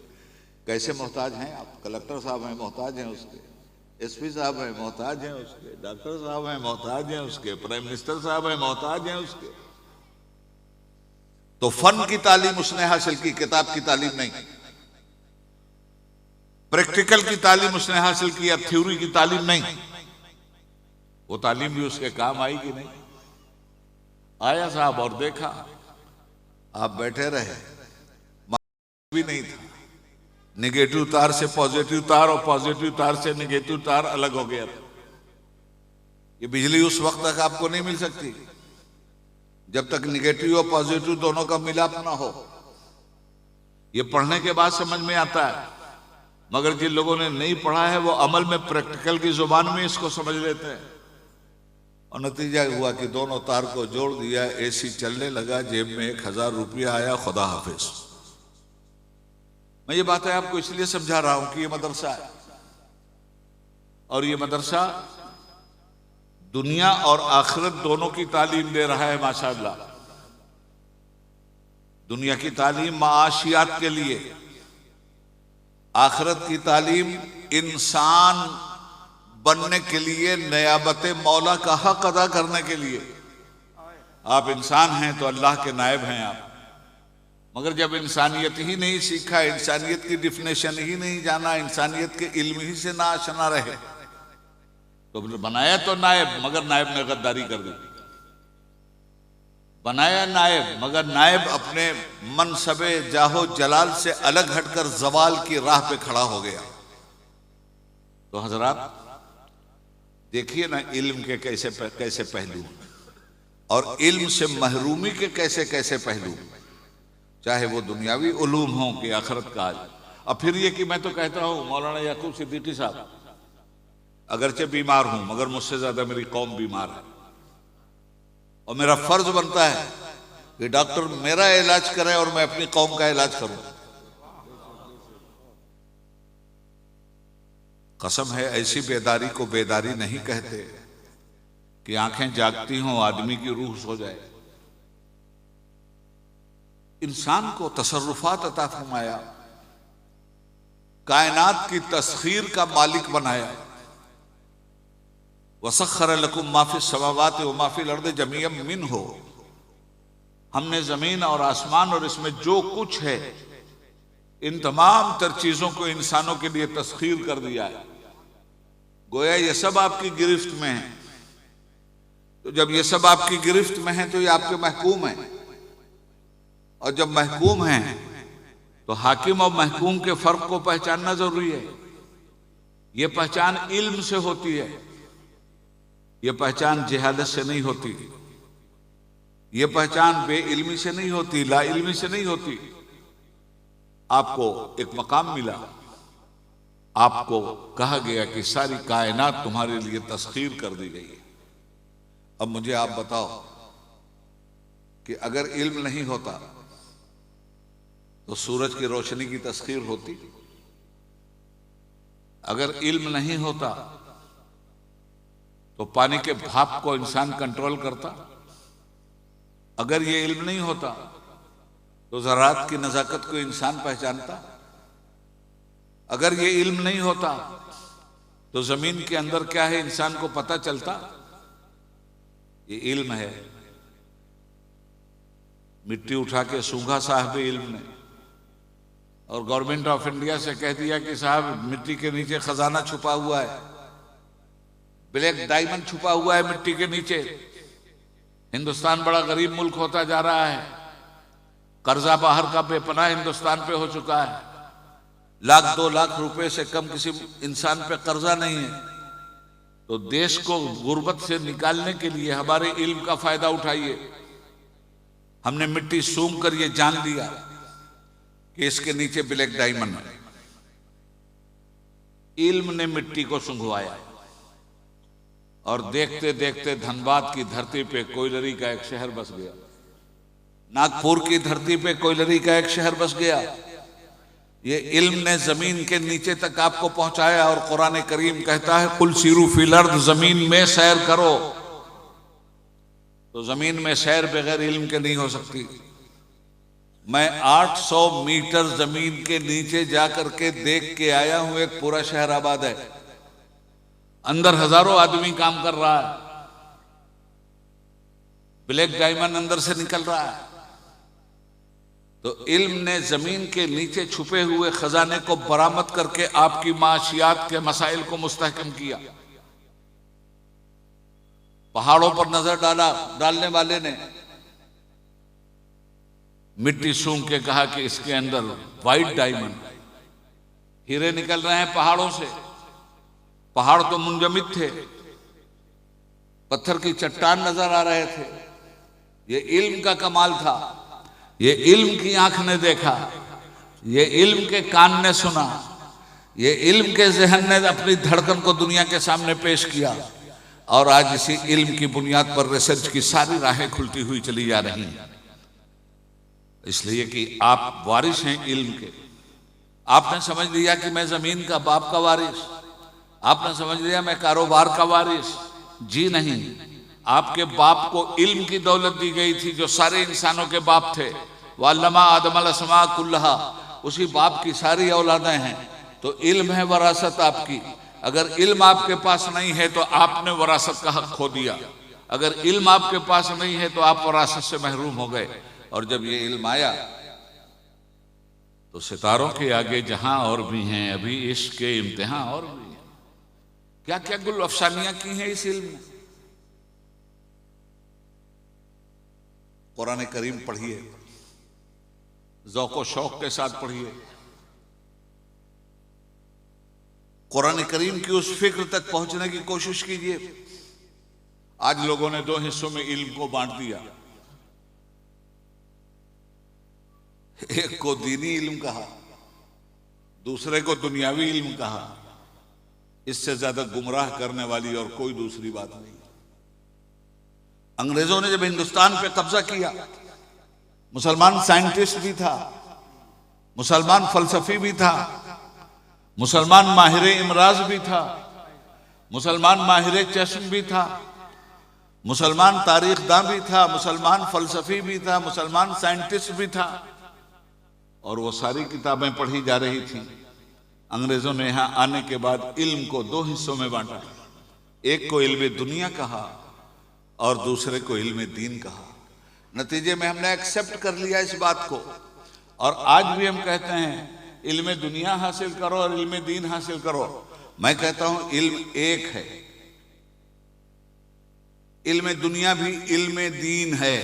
[SPEAKER 1] कैसे मोहताज हैं आप? कलेक्टर साहब हैं, मोहताज हैं उसके, एसपी साहब हैं, मोहताज हैं उसके, डॉक्टर साहब हैं, मोहताज हैं उसके, प्राइम मिनिस्टर साहब हैं, मोहताज हैं उसके। तो फन की तालीम उसने हासिल की, किताब की तालीम नहीं। प्रैक्टिकल की तालीम उसने हासिल की, अब थ्योरी की तालीम नहीं। वो तालीम भी उसके काम आई कि नहीं? आया साहब और देखा, आप बैठे रहे, भी नहीं था। निगेटिव तार से पॉजिटिव तार और पॉजिटिव तार से निगेटिव तार अलग हो गया था। ये बिजली उस वक्त तक आपको नहीं मिल सकती जब तक निगेटिव और पॉजिटिव दोनों का मिलाप ना हो। ये पढ़ने के बाद समझ में आता है, मगर जिन लोगों ने नहीं पढ़ा है वो अमल में प्रैक्टिकल की जुबान में इसको समझ लेते हैं। और नतीजा हुआ कि दोनों तार को जोड़ दिया, एसी चलने लगा, जेब में 1000 रुपया आया, खुदा हाफिज। मैं ये बातें आपको इसलिए समझा रहा हूं कि ये मदरसा है, और ये मदरसा दुनिया और आखिरत दोनों की तालीम दे रहा है माशाअल्लाह। दुनिया की तालीम माशियात के लिए, आखिरत की तालीम इंसान बनने के लिए, नियाबत मौला का हक अदा करने के लिए। आप इंसान हैं तो अल्लाह के नायब हैं आप, मगर जब इंसानियत ही नहीं सीखा, इंसानियत की डिफिनेशन ही नहीं जाना, इंसानियत के इल्म ही से ना आशना रहे, तो बनाया तो नायब, मगर नायब ने गद्दारी कर दी। बनाया नायब, मगर नायब अपने मनसबे जाहो जलाल से अलग हटकर जवाल की राह पे खड़ा हो गया। तो हजरात देखिए ना, इल्म के कैसे कैसे पहलू और इल्म से महरूमी के कैसे कैसे पहलू, चाहे वो दुनियावी उलूम हो कि आखिरत का। अब फिर ये कि मैं तो कहता हूं मौलाना याकूब सिद्दीकी साहब, अगरचे बीमार हूं मगर मुझसे ज्यादा मेरी कौम बीमार है, और मेरा फर्ज बनता है कि डॉक्टर मेरा इलाज करे और मैं अपनी कौम का इलाज करूं। कसम है, ऐसी बेदारी को बेदारी नहीं कहते कि आंखें जागती हों, आदमी की रूह सो जाए। इंसान को तसर्रुफात अता फरमाया, कायनात की तस्खीर का मालिक बनाया। वसख्खर लकुम मा फिस समावाति व मा फिल अर्दि जमीअन मिन्हु, हमने जमीन और आसमान और इसमें जो कुछ है इन तमाम तर चीजों को इंसानों के लिए तस्खीर कर दिया है। गोया ये सब आपकी गिरफ्त में है। तो जब ये सब आपकी गिरफ्त में है तो ये आपके महकूम हैं, और जब महकूम हैं तो हाकिम और महकूम के फर्क को पहचानना जरूरी है। ये पहचान इल्म से होती है, ये पहचान जहालत से नहीं होती, ये पहचान बेइल्मी से नहीं होती, लाइल्मी से नहीं होती। आपको एक मकाम मिला, आपको कहा गया कि सारी कायनात तुम्हारे लिए तस्खीर कर दी गई है। अब मुझे आप बताओ कि अगर इल्म नहीं होता तो सूरज की रोशनी की तस्खीर होती? अगर इल्म नहीं होता तो पानी के भाप को इंसान कंट्रोल करता? अगर ये इल्म नहीं होता तो ज़रात की नज़ाकत को इंसान पहचानता? अगर ये इल्म नहीं होता तो जमीन के अंदर क्या है इंसान को पता चलता? ये इल्म है। मिट्टी उठा के सूंघा साहब इल्म ने, और गवर्नमेंट ऑफ इंडिया से कह दिया कि साहब मिट्टी के नीचे खजाना छुपा हुआ है, ब्लैक डायमंड छुपा हुआ है मिट्टी के नीचे। हिंदुस्तान बड़ा गरीब मुल्क होता जा रहा है, कर्जा बाहर का बेपनाह हिंदुस्तान पे हो चुका है, 1-2 लाख रुपए से कम किसी इंसान पे कर्जा नहीं है। तो देश को गुर्बत से निकालने के लिए हमारे इल्म का फायदा उठाइए। हमने मिट्टी सूंघ कर ये जान लिया कि इसके नीचे ब्लैक डायमंड है। इल्म ने मिट्टी को सूंघवाया और देखते देखते धनबाद की धरती पे कोयलरी का एक शहर बस गया, नागपुर की धरती पे कोयलरी का एक शहर बस गया। ये इल्म ने जमीन के नीचे तक आपको पहुंचाया। और कुरान करीम कहता है कुल सीरू फिल अर्द, जमीन में सैर करो। तो जमीन में सैर बगैर इल्म के नहीं हो सकती। मैं 800 मीटर जमीन के नीचे जाकर के देख के आया हूं, एक पूरा शहर आबाद है, अंदर हजारों आदमी काम कर रहा है, ब्लैक डायमंड अंदर से निकल रहा है। तो इल्म ने जमीन के नीचे छुपे हुए खजाने को बरामद करके आपकी माशियात के मसाइल को मुस्तहकम किया। पहाड़ों पर नजर डालने वाले ने मिट्टी सूंघ के कहा कि इसके अंदर व्हाइट डायमंड, हीरे निकल रहे हैं पहाड़ों से। पहाड़ तो मुंजमिद थे, पत्थर की चट्टान नजर आ रहे थे। ये इल्म का कमाल था। ये इल्म की आंख ने देखा, ये इल्म के कान ने सुना, ये इल्म के जहन ने अपनी धड़कन को दुनिया के सामने पेश किया। और आज इसी इल्म की बुनियाद पर रिसर्च की सारी राहें खुलती हुई चली जा रही हैं। इसलिए कि आप वारिस हैं इल्म के। आपने समझ लिया कि मैं जमीन का बाप का वारिस, आपने समझ लिया मैं कारोबार का वारिस। जी नहीं, आपके बाप को इल्म की दौलत दी गई थी जो सारे इंसानों के बाप थे। वल्लमा आदम अलस्मा कुल्लहा, उसी बाप की सारी औलादें हैं। तो इल्म है वरासत आपकी। अगर इल्म आपके पास नहीं है तो आपने वरासत का हक खो दिया। अगर इल्म आपके पास नहीं है तो आप वरासत से महरूम हो गए। और जब ये इल्म आया तो सितारों के आगे जहां और भी हैं अभी इश्क के इम्तिहान और भी हैं। क्या क्या गुल अफसानियां की हैं इस इल्म में। कुरान करीम पढ़िए, ज़ौक़ व शौक़ के साथ पढ़िए। कुरान करीम की उस फिक्र तक पहुंचने की कोशिश कीजिए। आज लोगों ने 2 हिस्सों में इल्म को बांट दिया। एक को दीनी इल्म कहा, दूसरे को दुनियावी इल्म कहा। इससे ज्यादा गुमराह करने वाली और कोई दूसरी बात नहीं। अंग्रेजों ने जब हिंदुस्तान पे कब्जा किया, मुसलमान साइंटिस्ट भी था, मुसलमान फलसफी भी था, मुसलमान माहिर इमराज भी था, मुसलमान माहिर चश्म भी था, मुसलमान तारीखदां भी था, मुसलमान फलसफी भी था, मुसलमान साइंटिस्ट भी था। और वो सारी किताबें पढ़ी जा रही थी। अंग्रेजों ने यहां आने के बाद इल्म को 2 हिस्सों में बांटा। एक को इल्म दुनिया कहा और दूसरे को इल्म दीन कहा। नतीजे में हमने एक्सेप्ट कर लिया इस बात को। और आज भी हम कहते हैं इल्म दुनिया हासिल करो और इल्म दीन हासिल करो। मैं कहता हूं इल्म एक है, इल्म दुनिया भी इल्म दीन है,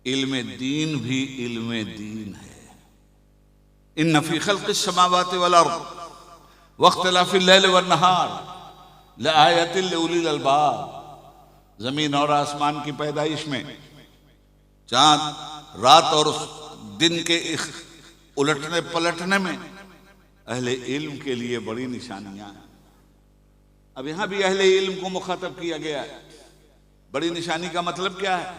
[SPEAKER 1] इल्म दीन भी इल्म दीन है। इन्न फी खल्क़िस समावाति वल अर्द वख्तिलाफ़िल लैल वन नहार लआयतिन लिउलिल अलबाब। जमीन और आसमान की पैदाइश में, चांद रात और दिन के उलटने पलटने में अहले इल्म के लिए बड़ी निशानियां हैं। अब यहां भी अहले इल्म को मुखातब किया गया है। बड़ी निशानी का मतलब क्या है?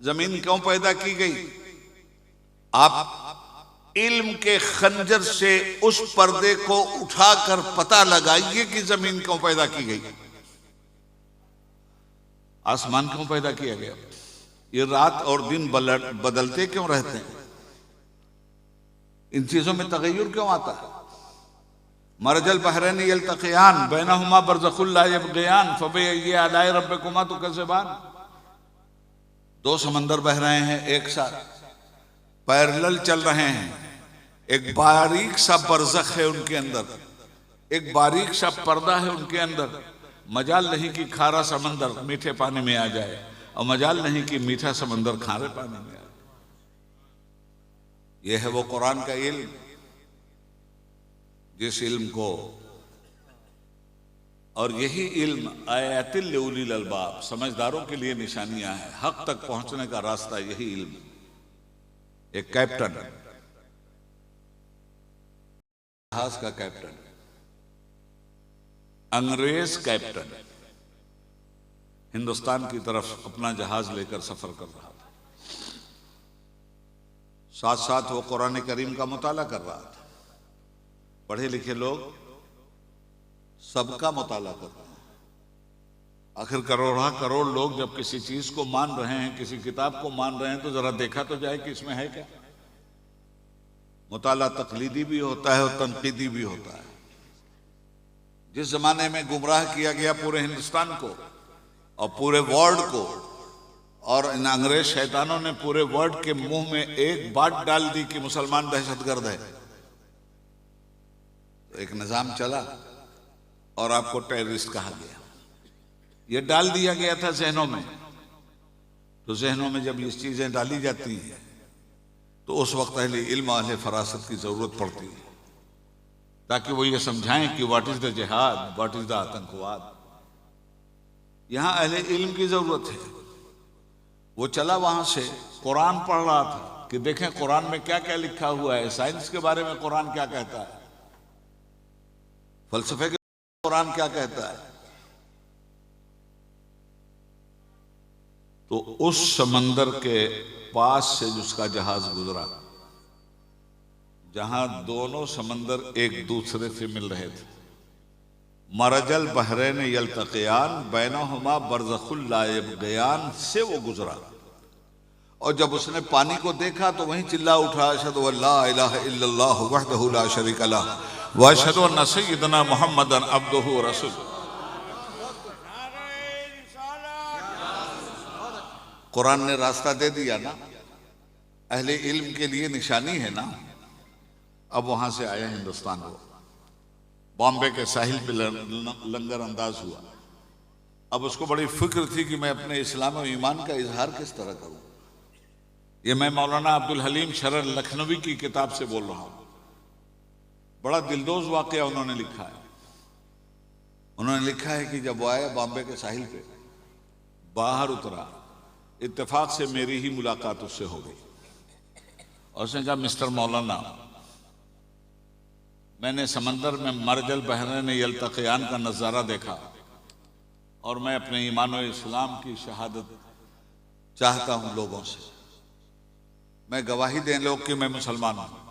[SPEAKER 1] जमीन क्यों पैदा की गई? आप इल्म के खंजर से उस पर्दे को उठाकर पता लगाइए कि जमीन क्यों पैदा की गई, आसमान क्यों पैदा किया गया, ये रात और दिन बदलते क्यों रहते हैं, इन चीजों में तगय्युर क्यों आता है? मरजल बहरैन यल्तक़ियान बैनहुमा बरज़ख़ुन ला यबग़ियान फ़बिअय्यि आलाइ रब्बिकुमा तुकज़्ज़िबान। दो समंदर बह रहे हैं एक साथ, पैरेलल चल रहे हैं, एक बारीक सा बरज़ख है उनके अंदर, एक बारीक सा पर्दा है उनके अंदर। मजाल नहीं कि खारा समंदर मीठे पानी में आ जाए, और मजाल नहीं कि मीठा समंदर खारे पानी में आ जाए। यह है वो कुरान का इल्म, जिस इल्म को, और यही इल्म आयातिल लिउलिल अलबाब, समझदारों के लिए निशानियां हैं। हक तक पहुंचने का रास्ता यही इल्म। एक कैप्टन, जहाज का कैप्टन, अंग्रेज कैप्टन, हिंदुस्तान की तरफ अपना जहाज लेकर सफर कर रहा था। साथ साथ वो कुरान करीम का मुताला कर रहा था। पढ़े लिखे लोग सबका मुताला कर रहे हैं। आखिर करोड़ा करोड़ लोग जब किसी चीज को मान रहे हैं, किसी किताब को मान रहे हैं, तो जरा देखा तो जाए कि इसमें है क्या। मुताला तकलीदी भी होता है और तनकीदी भी होता है। जिस जमाने में गुमराह किया गया पूरे हिंदुस्तान को और पूरे वर्ल्ड को, और इन अंग्रेज शैतानों ने पूरे वर्ल्ड के मुंह में एक बात डाल दी कि मुसलमान दहशतगर्द है, तो एक निजाम चला और आपको टेररिस्ट कहा गया। ये डाल दिया गया था जहनों में। तो जहनों में जब ये चीजें डाली जाती हैं तो उस वक्त अहले इल्म, अहले फरासत की जरूरत पड़ती है, ताकि वो ये समझाएं कि व्हाट इज द जिहाद, व्हाट इज द आतंकवाद। यहां अहले इल्म की जरूरत है। वो चला वहां से, कुरान पढ़ रहा था कि देखें कुरान में क्या क्या लिखा हुआ है, साइंस के बारे में कुरान क्या कहता है, फलसफे के कुरान क्या कहता है। तो उस समंदर के पास से जिसका जहाज गुजरा, जहां दोनों समंदर एक दूसरे से मिल रहे थे, मरजल बहरैन यल्तक़ियान बैनहुमा बरज़ख़ुन ला यबग़ियान से वो गुजरा। और जब उसने पानी को देखा तो वहीं चिल्ला उठा, अशहदु अल्ला इलाहा इल्लल्लाह वहदहु ला शरीका लह व अशहदु अन्ना सय्यदना मुहम्मदन अब्दुहु व रसूलुहु। कुरान ने रास्ता दे दिया ना, अहले इल्म के लिए निशानी है ना। अब वहां से आया हिंदुस्तान को, बॉम्बे के साहिल पे लंगर अंदाज हुआ। अब उसको बड़ी फिक्र थी कि मैं अपने इस्लाम और ईमान का इजहार किस तरह करूं। ये मैं मौलाना अब्दुल हलीम शरर लखनवी की किताब से बोल रहा हूं। बड़ा दिलदोज वाकया उन्होंने लिखा है। उन्होंने लिखा है कि जब वो आया बॉम्बे के साहिल पे, बाहर उतरा, इत्तेफाक से मेरी ही मुलाकात उससे हो गई। और उसने कहा, मिस्टर मौलाना, मैंने समंदर में मरजल बहरैन यल्तक़ियान का नज़ारा देखा और मैं अपने ईमान और इस्लाम की शहादत चाहता हूं लोगों से। मैं गवाही दें लोग कि मैं मुसलमान हूं।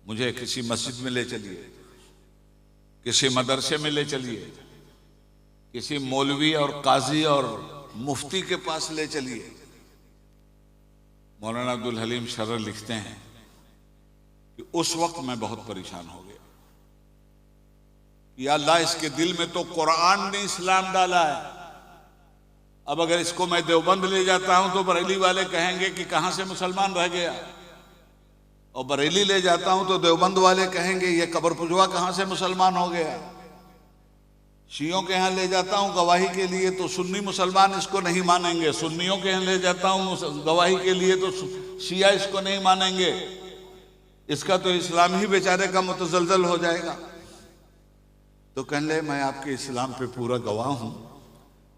[SPEAKER 1] मुझे किसी मस्जिद में ले चलिए, किसी मदरसे में ले चलिए, किसी मौलवी और काजी और मुफ्ती के पास ले चलिए। मौलाना अब्दुल हलीम शरर लिखते हैं कि उस वक्त मैं बहुत परेशान हो गया कि अल्लाह, इसके दिल में तो कुरान ने इस्लाम डाला है। अब अगर इसको मैं देवबंद ले जाता हूं तो बरेली वाले कहेंगे कि कहां से मुसलमान रह गया, और बरेली ले जाता हूं तो देवबंद वाले कहेंगे ये कब्र पुजवा कहां से मुसलमान हो गया। शियों के यहां ले जाता हूं गवाही के लिए तो सुन्नी मुसलमान इसको नहीं मानेंगे, सुन्नियों के यहां ले जाता हूं गवाही के लिए तो शिया इसको नहीं मानेंगे, इसका तो इस्लाम ही बेचारे का मुतजलजल हो जाएगा। तो कहने लगे, मैं आपके इस्लाम पे पूरा गवाह हूं।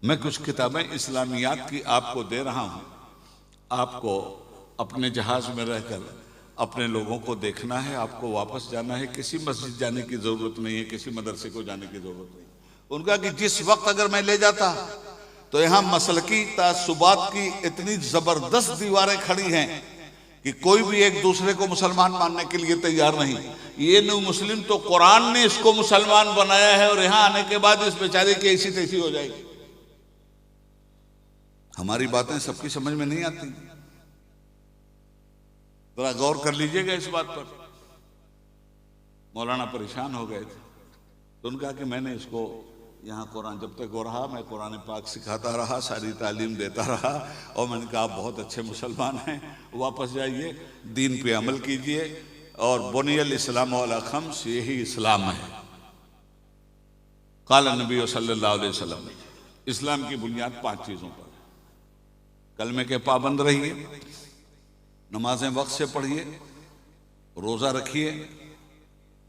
[SPEAKER 1] मैं कुछ किताबें इस्लामियात की आपको दे रहा हूं। आपको अपने जहाज में रहकर अपने लोगों को देखना है, आपको वापस जाना है, किसी मस्जिद जाने की जरूरत नहीं है, किसी मदरसे को जाने की जरूरत नहीं। उनका कि जिस वक्त अगर मैं ले जाता तो यहां मसलकी तासुबात की इतनी जबरदस्त दीवारें खड़ी हैं कि कोई भी एक दूसरे को मुसलमान मानने के लिए तैयार नहीं। ये न्यू मुस्लिम तो कुरान ने इसको मुसलमान बनाया है और यहां आने के बाद इस बेचारे की ऐसी तैसी हो जाएगी। हमारी बातें सबकी समझ में नहीं आती, जरा गौर कर लीजिएगा इस बात पर। मौलाना परेशान हो गए थे तो उन्होंने कहा कि मैंने इसको यहाँ कुरान जब तक हो रहा मैं कुरान पाक सिखाता रहा, सारी तालीम देता रहा, और मैंने कहा आप बहुत अच्छे मुसलमान हैं, वापस जाइए, दीन पे अमल कीजिए, और बुनियल इस्लाम अला खम्स, यही इस्लाम है। काला नबी सल्लल्लाहु अलैहि वसल्लम, इस्लाम की बुनियाद 5 चीज़ों पर। कलमे के पाबंद रहिए, नमाजें वक्त से पढ़िए, रोज़ा रखिए,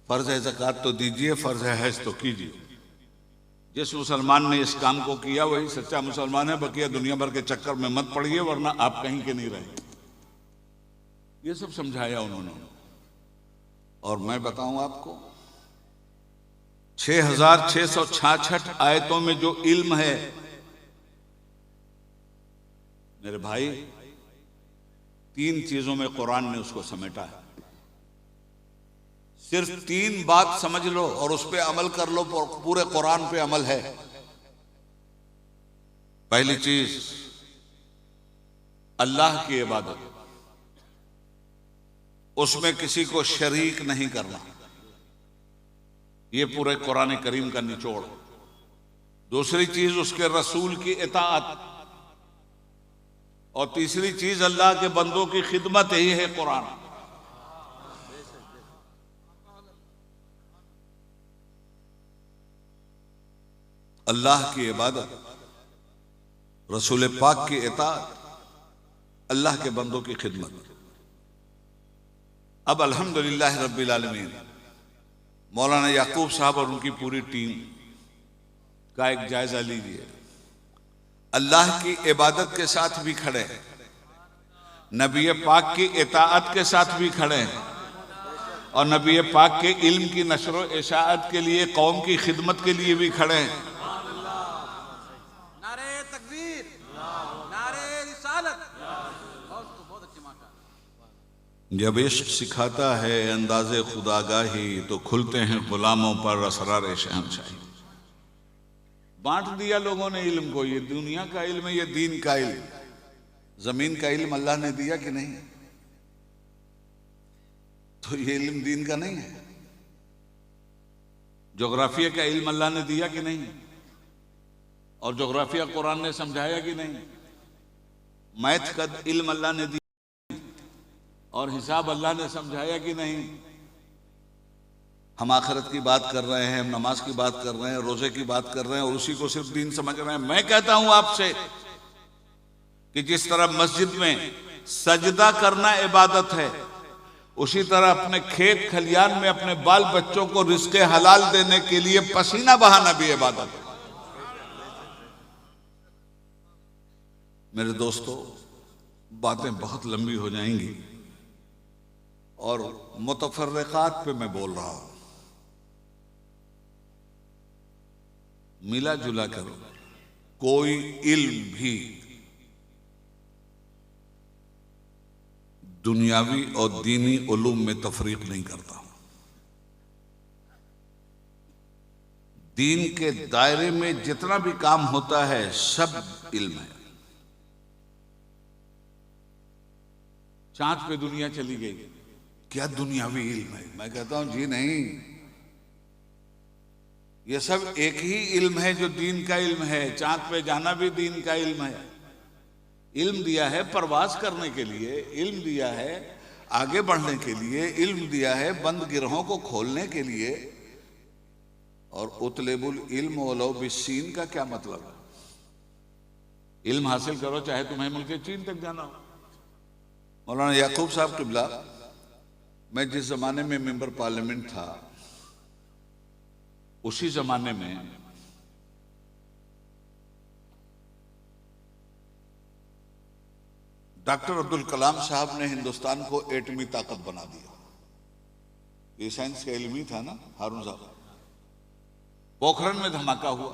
[SPEAKER 1] फ़र्ज़ है ज़कात तो दीजिए, फ़र्ज़ है हज तो कीजिए। जिस मुसलमान ने इस काम को किया वही सच्चा मुसलमान है। बकिया दुनिया भर के चक्कर में मत पड़िए वरना आप कहीं के नहीं रहेंगे। ये सब समझाया उन्होंने। और मैं बताऊं आपको, 6666 आयतों में जो इल्म है मेरे भाई, 3 चीजों में कुरान ने उसको समेटा है। सिर्फ 3 बात समझ लो और उस पर अमल कर लो, पूरे कुरान पे अमल है। पहली चीज, अल्लाह की इबादत, उसमें किसी को शरीक नहीं करना, ये पूरे कुरान करीम का निचोड़। दूसरी चीज उसके रसूल की इताअत, और तीसरी चीज अल्लाह के बंदों की खिदमत, यही है कुरान। अल्लाह की इबादत, रसूल पाक की इताअत, अल्लाह के बंदों की खिदमत। अब अल्हम्दुलिल्लाह रब्बिल आलमीन, मौलाना याकूब साहब और उनकी पूरी टीम का एक जायजा लीजिए। अल्लाह की इबादत के साथ भी खड़े हैं, नबी पाक की इताअत के साथ भी खड़े हैं, और नबी पाक के इल्म की नशर व इशाअत के लिए, कौम की खिदमत के लिए भी खड़े हैं। जब इश्क सिखाता है अंदाज़े खुदागाही, तो खुलते हैं गुलामों पर असरार शहंशाही। बांट दिया लोगों ने इल्म को, ये दुनिया का इल्म है, ये दीन का इल्म। जमीन का इल्म अल्लाह ने दिया कि नहीं? तो ये इल्म दीन का नहीं है। जोग्राफिया का इल्म अल्लाह ने दिया कि नहीं? और जोग्राफिया कुरान ने समझाया कि नहीं? मैथ का इल्म अल्लाह ने दिया और हिसाब अल्लाह ने समझाया कि नहीं? हम आखिरत की बात कर रहे हैं, हम नमाज की बात कर रहे हैं, रोजे की बात कर रहे हैं, और उसी को सिर्फ दीन समझ रहे हैं। मैं कहता हूं आपसे कि जिस तरह मस्जिद में सजदा करना इबादत है, उसी तरह अपने खेत खलियान में अपने बाल बच्चों को रिज़्क़े हलाल देने के लिए पसीना बहाना भी इबादत है। मेरे दोस्तों, बातें बहुत लंबी हो जाएंगी और मुतफर्रिकात पे मैं बोल रहा हूं। मिला जुला करो, कोई इल्म भी दुनियावी और दीनी उलूम में तफरीक नहीं करता। दीन के दायरे में जितना भी काम होता है सब इल्म है। चांद पे दुनिया चली गई, क्या दुनियावी इल्म है? मैं कहता हूं जी नहीं, ये सब एक ही इल्म है जो दीन का इल्म है। चांद पे जाना भी दीन का इल्म है। इल्म दिया है परवाज करने के लिए, इल्म दिया है आगे बढ़ने के लिए, इल्म दिया है बंद गिरहों को खोलने के लिए। और उतलेबुल इल्म वलो बिस्सीन का क्या मतलब है? इल्म हासिल करो चाहे तुम्हें मुल्क चीन तक जाना हो। मौलाना याकूब साहब किबला, मैं जिस जमाने में मेंबर पार्लियामेंट था, उसी जमाने में डॉक्टर अब्दुल कलाम साहब ने हिंदुस्तान को एटमी ताकत बना दिया। ये साइंस का इल्म ही था ना हारून साहब। पोखरण में धमाका हुआ,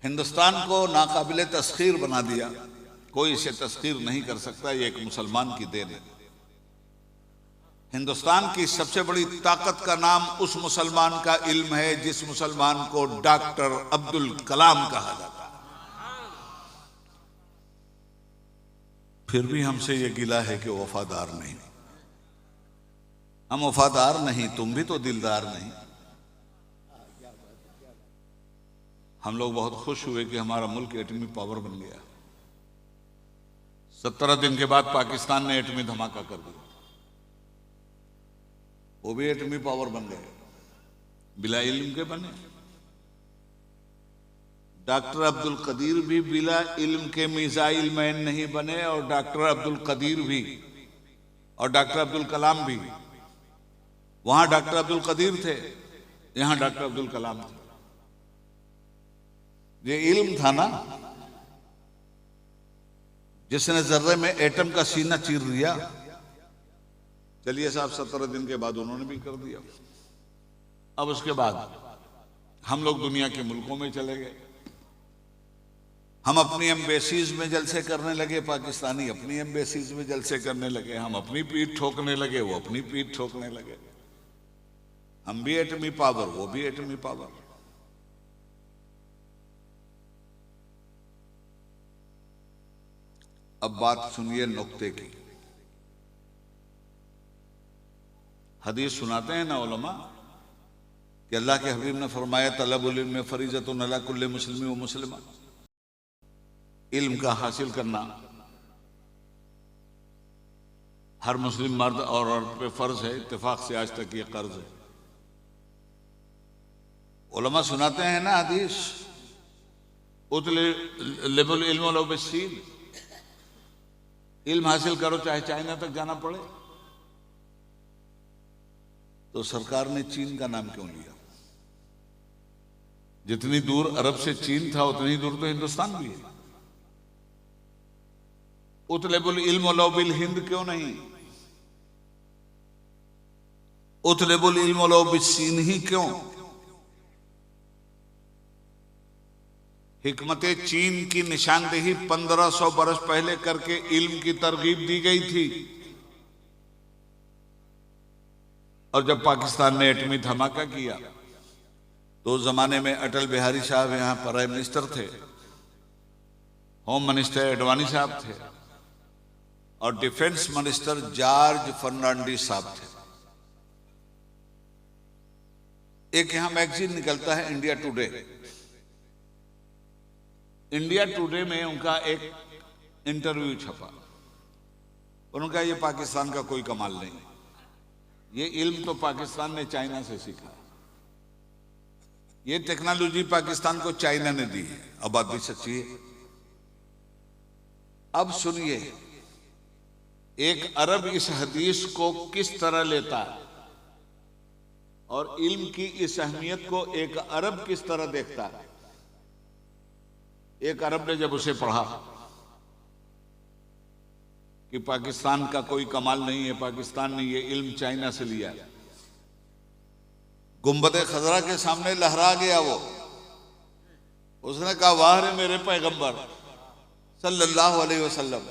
[SPEAKER 1] हिंदुस्तान को नाकाबिले तस्खीर बना दिया। कोई इसे तस्खीर नहीं कर सकता, ये एक मुसलमान की देन है। हिंदुस्तान की सबसे बड़ी ताकत का नाम उस मुसलमान का इल्म है जिस मुसलमान को डॉक्टर अब्दुल कलाम कहा जाता है। फिर भी हमसे ये गिला है कि वफादार नहीं। हम वफादार नहीं, तुम भी तो दिलदार नहीं। हम लोग बहुत खुश हुए कि हमारा मुल्क एटमी पावर बन गया। 17 दिन के बाद पाकिस्तान ने एटमी धमाका कर दिया, वो भी एटमी पावर बन गए, बिला इल्म के बने। डॉक्टर अब्दुल कदीर भी बिला इल्म के मिसाइल मैन नहीं बने, और डॉक्टर अब्दुल कदीर भी और डॉक्टर अब्दुल कलाम भी। वहां डॉक्टर अब्दुल कदीर थे, यहां डॉक्टर अब्दुल कलाम थे। ये इल्म था ना जिसने जर्रे में एटम का सीना चीर दिया। चलिए साहब, 17 दिन के बाद उन्होंने भी कर दिया। अब उसके बाद हम लोग दुनिया के मुल्कों में चले गए। हम अपनी एम्बेसीज में जलसे करने लगे, पाकिस्तानी अपनी एम्बेसीज में जलसे करने लगे। हम अपनी पीठ ठोकने लगे, वो अपनी पीठ ठोकने लगे। हम भी एटमी पावर, वो भी एटमी पावर। अब बात सुनिए नुक्ते की। हदीस सुनाते हैं ना उलमा कि अल्लाह के हबीब ने फरमाया तलबुल इल्म फरीज़तुन अला कुल्लि मुस्लिम व मुस्लिमा। इल्म का हासिल करना हर मुस्लिम मर्द और औरत पे फर्ज है। इत्तेफाक से आज तक ये कर्ज है। उलमा सुनाते हैं ना हदीस, उतलिबुल इल्म वलो बिस्सीन, इल्म हासिल करो चाहे चाइना तक जाना पड़े। तो सरकार ने चीन का नाम क्यों लिया? जितनी दूर अरब से चीन था उतनी दूर तो हिंदुस्तान भी है। उतलेबुल इल्म वलो बिल हिंद क्यों नहीं? उतलेबुल इल्म वलो बिस्सीन ही क्यों? हिकमते चीन की निशानदेही 1500 बरस पहले करके इल्म की तरगीब दी गई थी। और जब पाकिस्तान ने एटमी धमाका किया तो उस जमाने में अटल बिहारी साहब यहां प्राइम मिनिस्टर थे, होम मिनिस्टर एडवाणी साहब थे, और डिफेंस मिनिस्टर जॉर्ज फर्नांडिस साहब थे। एक यहां मैगजीन निकलता है इंडिया टुडे। इंडिया टुडे में उनका एक इंटरव्यू छपा। उन्होंने कहा ये पाकिस्तान का कोई कमाल नहीं, ये इल्म तो पाकिस्तान ने चाइना से सीखा, ये टेक्नोलॉजी पाकिस्तान को चाइना ने दी है। अब बात भी सच्ची है। अब सुनिए, एक अरब इस हदीस को किस तरह लेता है और इल्म की इस अहमियत को एक अरब किस तरह देखता है। एक अरब ने जब उसे पढ़ा कि पाकिस्तान का कोई कमाल नहीं है, पाकिस्तान ने ये इल्म चाइना से लिया, गुंबद खजरा के सामने लहरा गया वो। उसने कहा वाह रे मेरे पैगंबर सल्लल्लाहु अलैहि वसल्लम,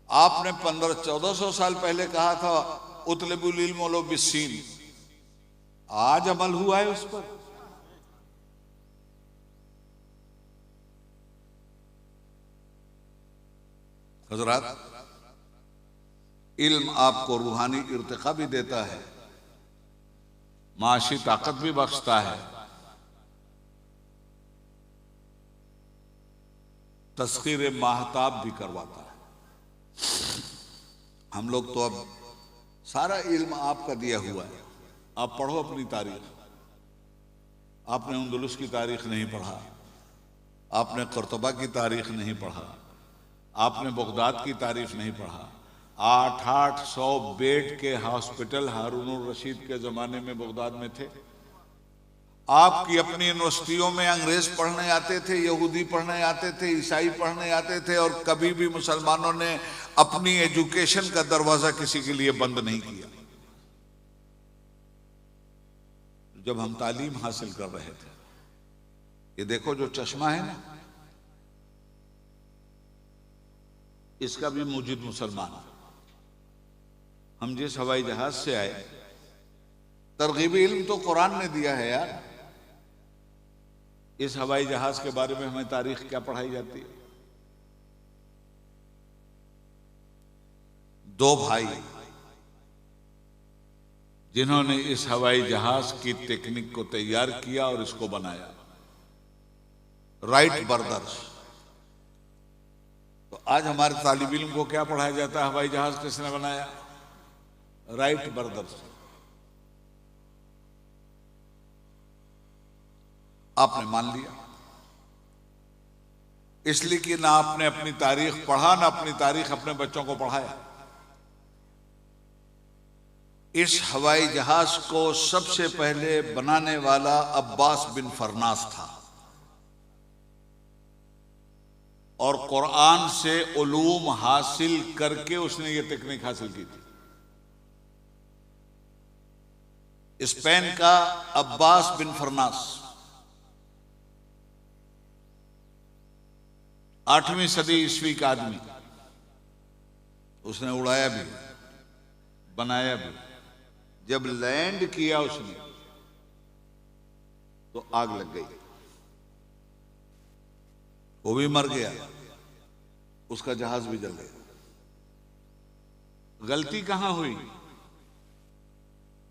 [SPEAKER 1] आपने 1500-1400 साल पहले कहा था उतलबुल इल्म वलो बिस्सीन, आज अमल हुआ है उस पर। हजरात, इल्म आपको रूहानी इर्तिका भी देता है, माशी ताकत भी बख्शता है, तस्खीर माहताब भी करवाता है। हम लोग तो अब सारा इल्म आपका दिया हुआ है, आप पढ़ो अपनी तारीख। आपने अंदलुस की तारीख नहीं पढ़ा, आपने कुर्तबा की तारीख नहीं पढ़ा, आपने बगदाद की तारीख नहीं पढ़ा। 800 बेड के हॉस्पिटल हारून रशीद के जमाने में बगदाद में थे। आपकी अपनी यूनिवर्सिटियों में अंग्रेज पढ़ने आते थे, यहूदी पढ़ने आते थे, ईसाई पढ़ने आते थे, और कभी भी मुसलमानों ने अपनी एजुकेशन का दरवाजा किसी के लिए बंद नहीं किया। जब हम तालीम हासिल कर रहे थे ये देखो जो चश्मा है ना, इसका भी मुजीद मुसलमान। हम जिस हवाई जहाज से आए, तरगीब इल्म तो कुरान ने दिया है यार। इस हवाई जहाज के बारे में हमें तारीख क्या पढ़ाई जाती है? दो भाई जिन्होंने इस हवाई जहाज की टेक्निक को तैयार किया और इसको बनाया, राइट ब्रदर्स। तो आज हमारे तालिब इल्म को क्या पढ़ाया जाता है? हवाई जहाज किसने बनाया? Wright brothers. आपने मान लिया इसलिए कि ना आपने अपनी तारीख पढ़ा, ना अपनी तारीख अपने बच्चों को पढ़ाया। इस हवाई जहाज को सबसे पहले बनाने वाला अब्बास बिन फरनास था और कुरान से उलूम हासिल करके उसने ये टेक्निक हासिल की थी। स्पेन का अब्बास बिन फरनास 8वीं सदी ईस्वी का आदमी, उसने उड़ाया भी, बनाया भी। जब लैंड किया उसने तो आग लग गई, वो भी मर गया, उसका जहाज भी जल गया। गलती कहां हुई?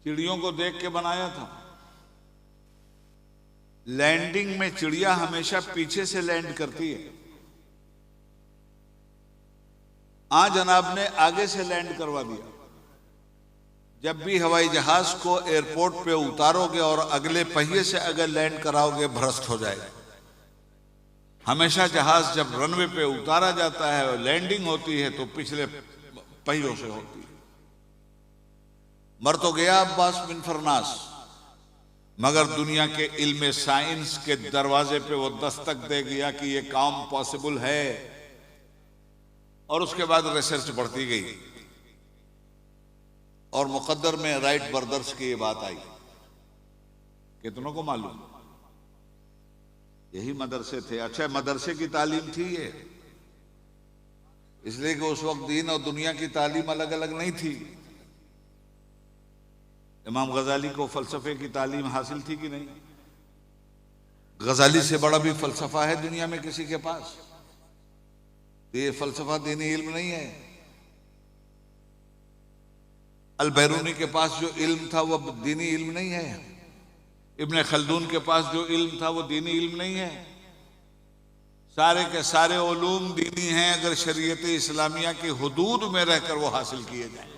[SPEAKER 1] चिड़ियों को देख के बनाया था। लैंडिंग में चिड़िया हमेशा पीछे से लैंड करती है, आज जनाब ने आगे से लैंड करवा दिया। जब भी हवाई जहाज को एयरपोर्ट पे उतारोगे और अगले पहिए से अगर लैंड कराओगे, भ्रष्ट हो जाएगा। हमेशा जहाज जब रनवे पे उतारा जाता है और लैंडिंग होती है तो पिछले पहियों से होती है। मर तो गया अब्बास बिन फरनास, मगर दुनिया के इल्म साइंस के दरवाजे पे वो दस्तक दे गया कि ये काम पॉसिबल है, और उसके बाद रिसर्च बढ़ती गई और मुकद्दर में राइट ब्रदर्स की ये बात आई। कितनों को मालूम? यही मदरसे थे। अच्छा, मदरसे की तालीम थी ये, इसलिए कि उस वक्त दीन और दुनिया की तालीम अलग अलग नहीं थी। इमाम गजाली को फलसफे की तालीम हासिल थी कि नहीं? गजाली से बड़ा भी फलसफा है दुनिया में किसी के पास? ये फलसफा दीनी इल्म नहीं है। अल बैरूनी के पास जो इल्म था वो दीनी इल्म नहीं है। इब्न खल्दून के पास जो इल्म था वो दीनी इल्म नहीं है। सारे के सारे उलूम दीनी हैं अगर शरीयत इस्लामिया की हुदूद में रहकर वो हासिल किए जाए।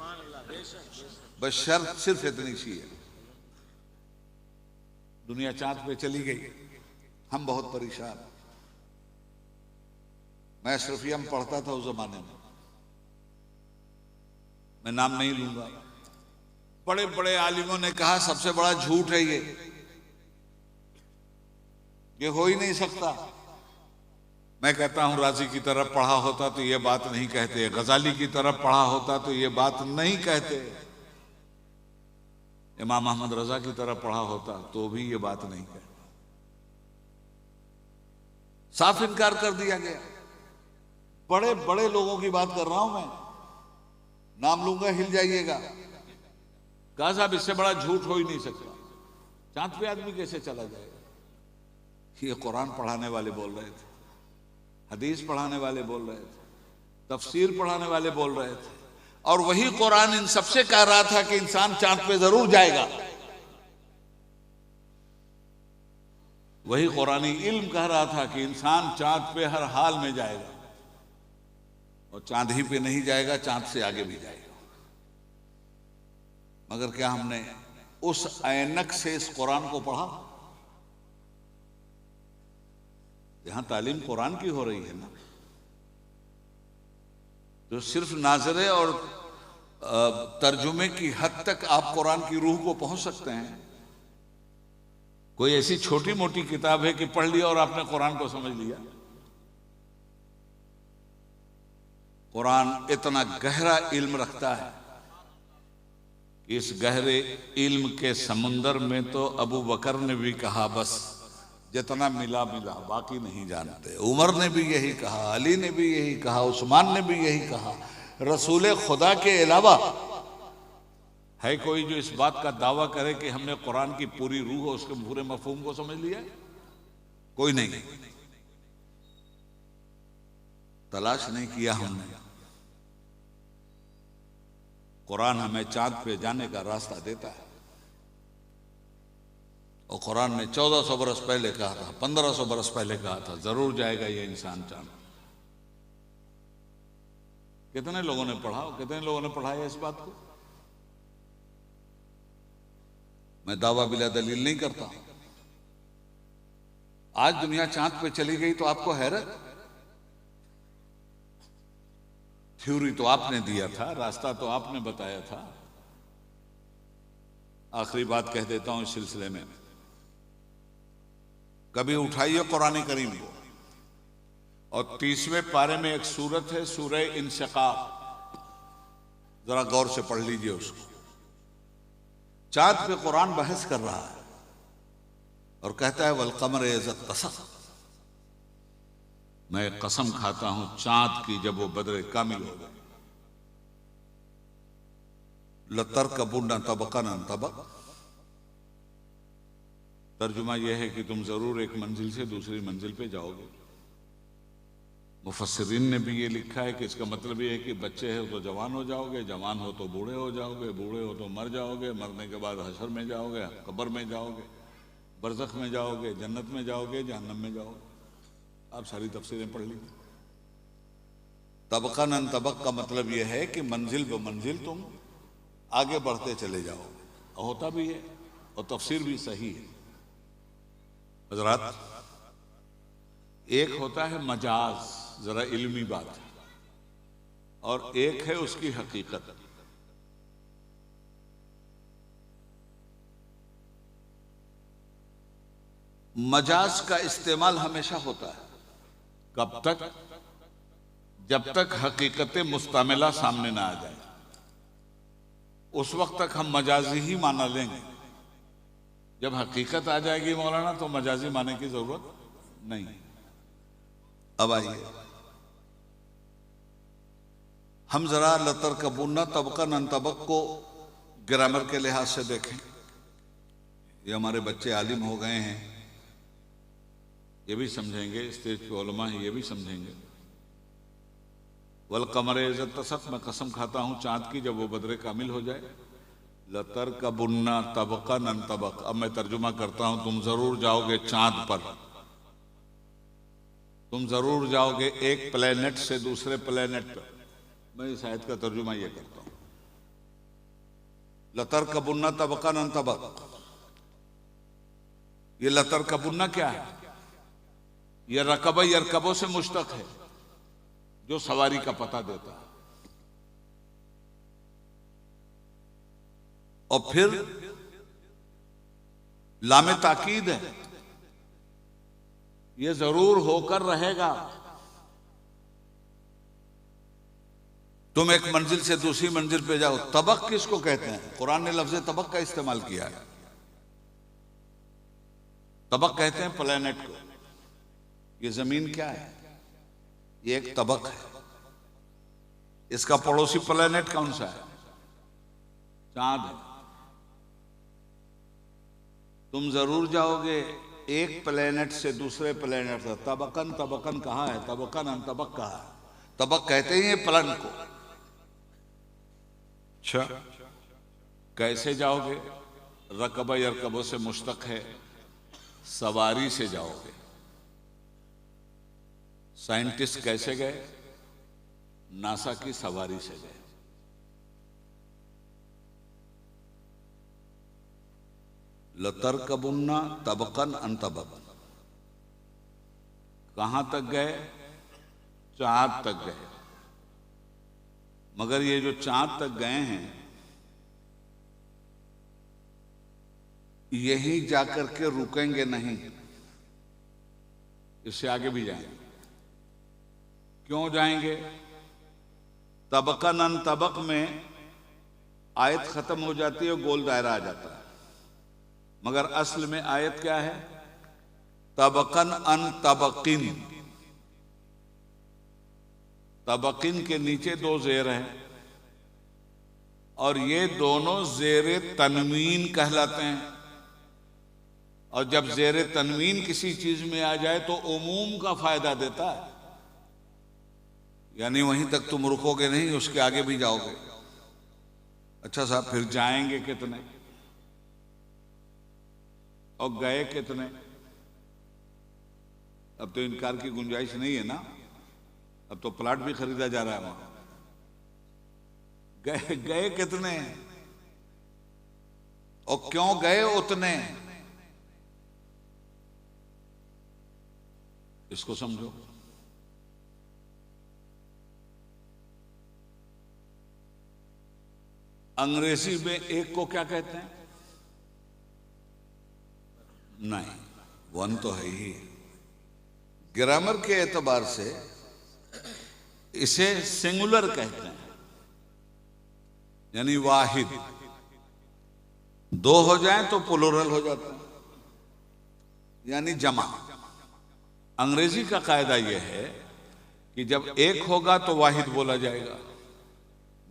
[SPEAKER 1] बस शर्त सिर्फ इतनी सी है। दुनिया चांद पे चली गई, हम बहुत परेशान। मैं अशरफिया में पढ़ता था उस जमाने में, मैं नाम नहीं लूंगा। बड़े बड़े आलिमों ने कहा सबसे बड़ा झूठ है ये हो ही नहीं सकता। मैं कहता हूं राजी की तरफ पढ़ा होता तो ये बात नहीं कहते, गजाली की तरफ पढ़ा होता तो ये बात नहीं कहते, इमाम अहमद रजा की तरफ पढ़ा होता तो भी ये बात नहीं कहते। साफ इनकार कर दिया गया। बड़े बड़े लोगों की बात कर रहा हूं मैं, नाम लूंगा हिल जाइएगा। कहा साहब इससे बड़ा झूठ हो ही नहीं सकता, चांद पे आदमी कैसे चला जाएगा? ये कुरान पढ़ाने वाले बोल रहे थे, हदीस पढ़ाने वाले बोल रहे थे, तफसीर पढ़ाने वाले बोल रहे थे, और वही कुरान इन सबसे कह रहा था कि इंसान चांद पे जरूर जाएगा। वही कुरानी इल्म कह रहा था कि इंसान चांद पे हर हाल में जाएगा, और चांद ही पे नहीं जाएगा, चांद से आगे भी जाएगा। मगर क्या हमने उस ऐनक से इस कुरान को पढ़ा? यहां तालीम कुरान की हो रही है ना, तो सिर्फ नाजरे और तर्जुमे की हद तक आप कुरान की रूह को पहुंच सकते हैं। कोई ऐसी छोटी मोटी किताब है कि पढ़ लिया और आपने कुरान को समझ लिया? कुरान इतना गहरा इल्म रखता है कि इस गहरे इल्म के समुंदर में तो अबू बकर ने भी कहा बस जितना मिला मिला, बाकी नहीं जानते। उमर ने भी यही कहा, अली ने भी यही कहा, उस्मान ने भी यही कहा। रसूल खुदा के अलावा है कोई जो इस बात का दावा करे कि हमने कुरान की पूरी रूह और उसके पूरे मफहूम को समझ लिया? कोई नहीं। तलाश नहीं किया हमने। कुरान हमें चांद पे जाने का रास्ता देता है, और कुरान ने 1400 बरस पहले कहा था, 1500 बरस पहले कहा था, जरूर जाएगा ये इंसान चांद। कितने लोगों ने पढ़ा, कितने लोगों ने पढ़ाया इस बात को? मैं दावा बिला दलील नहीं करता। आज दुनिया चांद पे चली गई तो आपको हैरत? थ्योरी तो आपने दिया था, रास्ता तो आपने बताया था। आखिरी बात कह देता हूं इस सिलसिले में, कभी उठाइए कुरान करीम को, और 30वें पारे में एक सूरत है, सूरह इंशिकाक, जरा गौर से पढ़ लीजिए उसको। चांद पे कुरान बहस कर रहा है और कहता है वल कमर इज़्ज़त कसम, मैं कसम खाता हूं चांद की जब वो बदरे कामिल हो गए। लतरकबुन्ना तबक़न अन तबक़, तर्जुमा यह है कि तुम जरूर एक मंजिल से दूसरी मंजिल पे जाओगे। मुफस्सिरीन ने भी ये लिखा है कि इसका मतलब ये है कि बच्चे हो तो जवान हो जाओगे, जवान हो तो बूढ़े हो जाओगे, बूढ़े हो तो मर जाओगे, मरने के बाद हशर में जाओगे, कब्र में जाओगे, बरज़ख में जाओगे, जन्नत में जाओगे, जहन्नम में जाओगे। आप सारी तफसीरें पढ़ लीजिए। तबक़न अन तबक़ का मतलब यह है कि मंजिल ब मंजिल तुम आगे बढ़ते चले जाओगे, होता भी है और तफसीर भी सही है। हज़रात, एक होता है मजाज, जरा इल्मी बात है, और एक है उसकी हकीकत। मजाज का इस्तेमाल हमेशा होता है, कब तक? जब तक हकीकत मुस्तमिला सामने ना आ जाए, उस वक्त तक हम मजाजी ही माना लेंगे। जब हकीकत आ जाएगी मौलाना, तो मजाजी मानने की जरूरत नहीं। अब आइए हम जरा लतरकबुन्ना तबक़न अन तबक़ को ग्रामर के लिहाज से देखें। ये हमारे बच्चे आलिम हो गए हैं, ये भी समझेंगे, स्टेज पे उलमा है ये भी समझेंगे। वल कमर इज़्ज़त कसम, मैं कसम खाता हूं चांद की जब वो बदरे कामिल हो जाए। लतरकबुन्ना तबक़न अन तबक़, अब मैं तर्जुमा करता हूं, तुम जरूर जाओगे चांद पर, तुम जरूर जाओगे एक प्लेनेट से दूसरे प्लेनेट पर। मैं इस आयत का तर्जुमा ये करता हूं, लतरकबुन्ना तबक़न अन तबक़। ये लतरकबुन्ना क्या है? ये रकब यरकबो से मुश्तक है, जो सवारी का पता देता है। और फिर लामे ताकीद है, ये जरूर होकर रहेगा। तुम एक मंजिल से दूसरी मंजिल पे जाओ। तबक किसको कहते हैं? कुरान ने लफ्ज तबक का इस्तेमाल किया है। तबक कहते हैं प्लेनेट को। ये जमीन क्या है? ये एक तबक है। इसका पड़ोसी प्लेनेट कौन सा है? चांद है। तुम जरूर जाओगे एक प्लेनेट से दूसरे प्लेनेट तक। तबकन तबकन कहाँ है? तबकन अन तबक कहाँ है? तबक कहते हैं ये प्लान को। अच्छा, कैसे जाओगे? रकबा यरकबो से मुश्तक है, सवारी से जाओगे। साइंटिस्ट कैसे गए? नासा की सवारी से गए। लतरकबुन्ना तबकन अन तबक। कहां तक गए? चांद तक गए। मगर ये जो चांद तक गए हैं, यहीं जाकर के रुकेंगे नहीं, इससे आगे भी जाएंगे। क्यों जाएंगे? तबकन अन तबक में आयत खत्म हो जाती है, गोल दायरा आ जाता है। मगर असल में आयत क्या है? तबकन अन तबकिन, तबकिन के नीचे दो जेर हैं और ये दोनों जेर तनवीन कहलाते हैं। और जब जेर तनवीन किसी चीज में आ जाए तो उमूम का फायदा देता है, यानी वहीं तक तुम रुकोगे नहीं, उसके आगे भी जाओगे। अच्छा साहब, फिर जाएंगे कितने और गए कितने? अब तो इनकार की गुंजाइश नहीं है ना, अब तो प्लाट भी खरीदा जा रहा है वहां। गए कितने और क्यों गए उतने, इसको समझो। अंग्रेजी में एक को क्या कहते हैं? नहीं, वन तो है ही। ग्रामर के एतबार से इसे सिंगुलर कहते हैं, यानी वाहिद। दो हो जाए तो प्लूरल हो जाता है, यानी जमा। अंग्रेजी का कायदा यह है कि जब एक होगा तो वाहिद बोला जाएगा,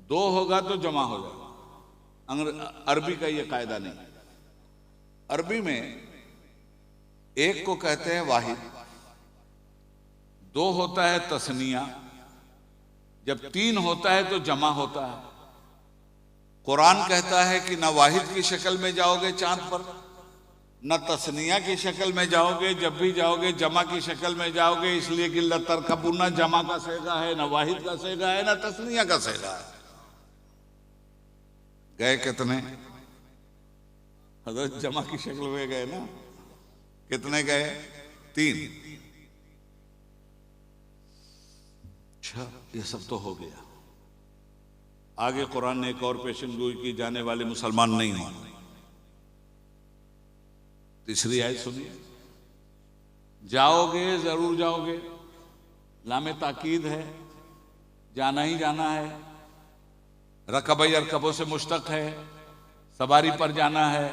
[SPEAKER 1] दो होगा तो जमा हो जाएगा। अरबी का यह कायदा नहीं। अरबी में एक को कहते हैं वाहिद, दो होता है तस्निया, जब तीन होता है तो जमा होता है। कुरान कहता है कि न वाहिद की शक्ल में जाओगे चांद पर, न तस्निया की शक्ल में जाओगे, जब भी जाओगे जमा की शक्ल में जाओगे, इसलिए कि लतरकबुना जमा का सेगा है, न वाहिद का सेगा है, न तस्निया का सेगा है। गए कितने? हजरत जमा की शक्ल में गए ना। कितने गए? तीन। अच्छा, ये सब तो हो गया। आगे कुरान ने एक और पेशन गोई की, जाने वाले मुसलमान नहीं हो। तीसरी आयत सुनिए, जाओगे जरूर जाओगे, लामे ताकीद है, जाना ही जाना है। रकबई अरकबों से मुश्तक है, सवारी पर जाना है,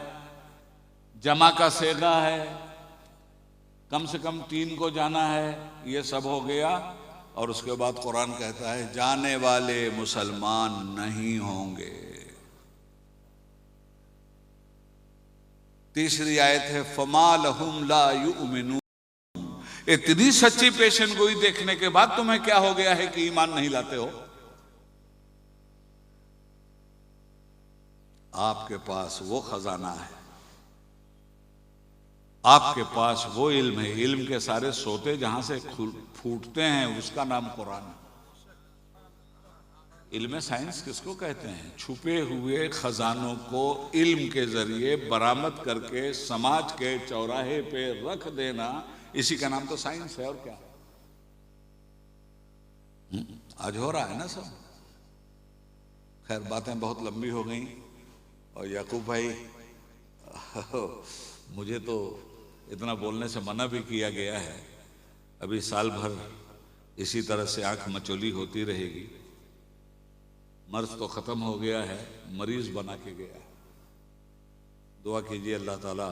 [SPEAKER 1] जमा का सेगा है, कम से कम तीन को जाना है। ये सब हो गया और उसके बाद कुरान कहता है जाने वाले मुसलमान नहीं होंगे। तीसरी आयत है फमा लहुम ला युमिनून। इतनी सच्ची पेशन गोई देखने के बाद तुम्हें क्या हो गया है कि ईमान नहीं लाते हो? आपके पास वो खजाना है, आपके पास वो इल्म है, इल्म के सारे सोते जहां से फूटते हैं उसका नाम कुरान है। इल्म साइंस किसको कहते हैं? छुपे हुए खजानों को इल्म के जरिए बरामद करके समाज के चौराहे पे रख देना, इसी का नाम तो साइंस है। और क्या? आज हो रहा है ना सब। खैर, बातें बहुत लंबी हो गई और याकूब भाई मुझे तो इतना बोलने से मना भी किया गया है। अभी साल भर इसी तरह से आंख मचोली होती रहेगी। मर्ज तो खत्म हो गया है, मरीज बना के गया है। दुआ कीजिए अल्लाह ताला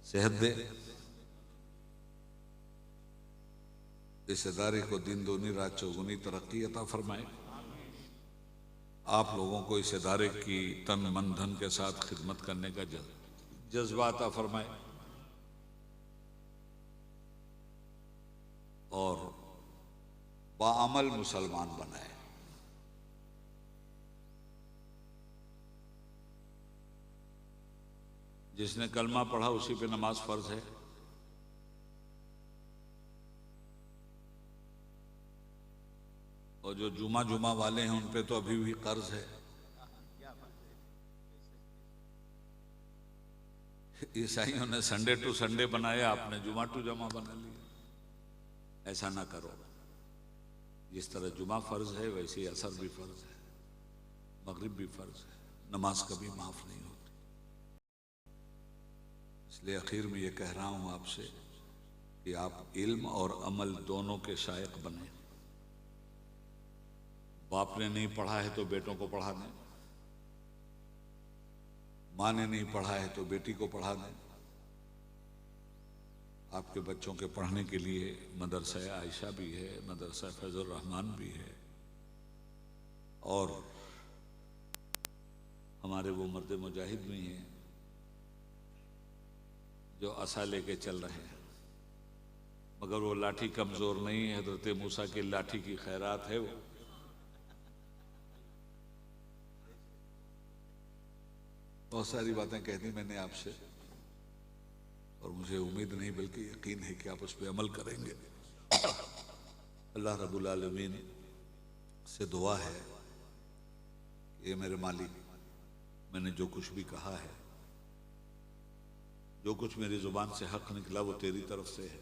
[SPEAKER 1] सेहत दे, इस इदारे को दिन दूनी रात चौगुनी तरक्की अता फरमाए। आप लोगों को इस इदारे की तन मन धन के साथ खिदमत करने का जज्बा अता फरमाए और बाअमल मुसलमान बनाए। जिसने कलमा पढ़ा उसी पे नमाज फर्ज है। और जो जुमा वाले हैं उन पे तो अभी भी कर्ज है। ईसाइयों ने संडे टू संडे बनाया, आपने जुमा टू जमा बना लिया। ऐसा ना करो। जिस तरह जुमा फर्ज है वैसे ही असर भी फर्ज है, मगरिब भी फर्ज है। नमाज कभी माफ नहीं होती। इसलिए आखिर में ये कह रहा हूं आपसे कि आप इल्म और अमल दोनों के शायक बने। बाप ने नहीं पढ़ा है तो बेटों को पढ़ा दें, माँ ने नहीं पढ़ा है तो बेटी को पढ़ा दें, आपके बच्चों के पढ़ने के लिए मदरसा आयशा भी है, मदरसा फैज़ुर रहमान भी है, और हमारे वो मर्द मुजाहिद भी हैं जो असा लेके चल रहे हैं, मगर वो लाठी कमज़ोर नहीं है, हज़रत मूसा की लाठी की खैरात है वो। बहुत सारी बातें कह दी मैंने आपसे, और मुझे उम्मीद नहीं बल्कि यकीन है कि आप उस पर अमल करेंगे। अल्लाह रब्बुल आलमीन से दुआ है कि ये मेरे मालिक, मैंने जो कुछ भी कहा है, जो कुछ मेरी ज़ुबान से हक़ निकला वो तेरी तरफ से है,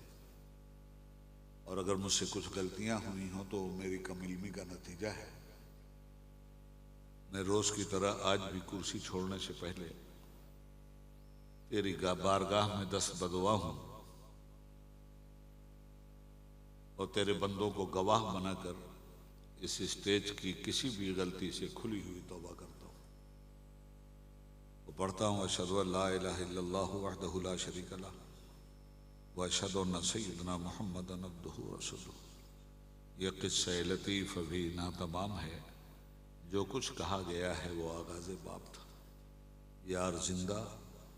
[SPEAKER 1] और अगर मुझसे कुछ गलतियां हुई हों तो मेरी कम इल्मी का नतीजा है। मैं रोज़ की तरह आज भी कुर्सी छोड़ने से पहले तेरी बारगाह में दस्त बदुआ हूँ और तेरे बंदों को गवाह बनाकर इस स्टेज की किसी भी गलती से खुली हुई तौबा करता हूँ। वो पढ़ता हूँ अशहदु अल्ला इलाहा इल्लल्लाहु वहदहु ला शरीका लह व अशहदु अन्ना सय्यदना मुहम्मदन अब्दुहु व रसूलुहु। यह क़िस्सा लतीफ़ अभी नातमाम है। जो कुछ कहा गया है वो आगाज़ बाप था। यार जिंदा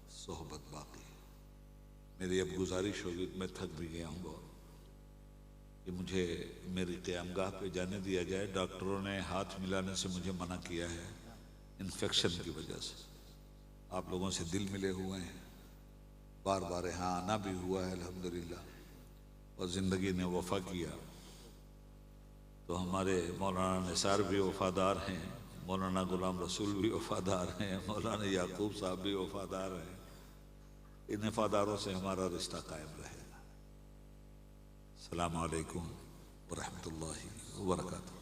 [SPEAKER 1] सोहबत बाकी। मेरी अब गुजारिश होगी, मैं थक भी गया हूँ बहुत, कि मुझे मेरी क़यामगाह पे जाने दिया जाए। डॉक्टरों ने हाथ मिलाने से मुझे मना किया है इन्फेक्शन की वजह से। आप लोगों से दिल मिले हुए हैं, बार बार यहाँ आना भी हुआ है अल्हम्दुलिल्लाह, और ज़िंदगी ने वफ़ा किया। तो हमारे मौलाना निसार भी वफ़ादार हैं, मौलाना गुलाम रसूल भी वफ़ादार हैं, मौलाना याकूब साहब भी वफ़ादार हैं। इन वफ़ादारों से हमारा रिश्ता कायम रहेगा। अस्सलामु अलैकुम व रहमतुल्लाहि व बरकातुहू।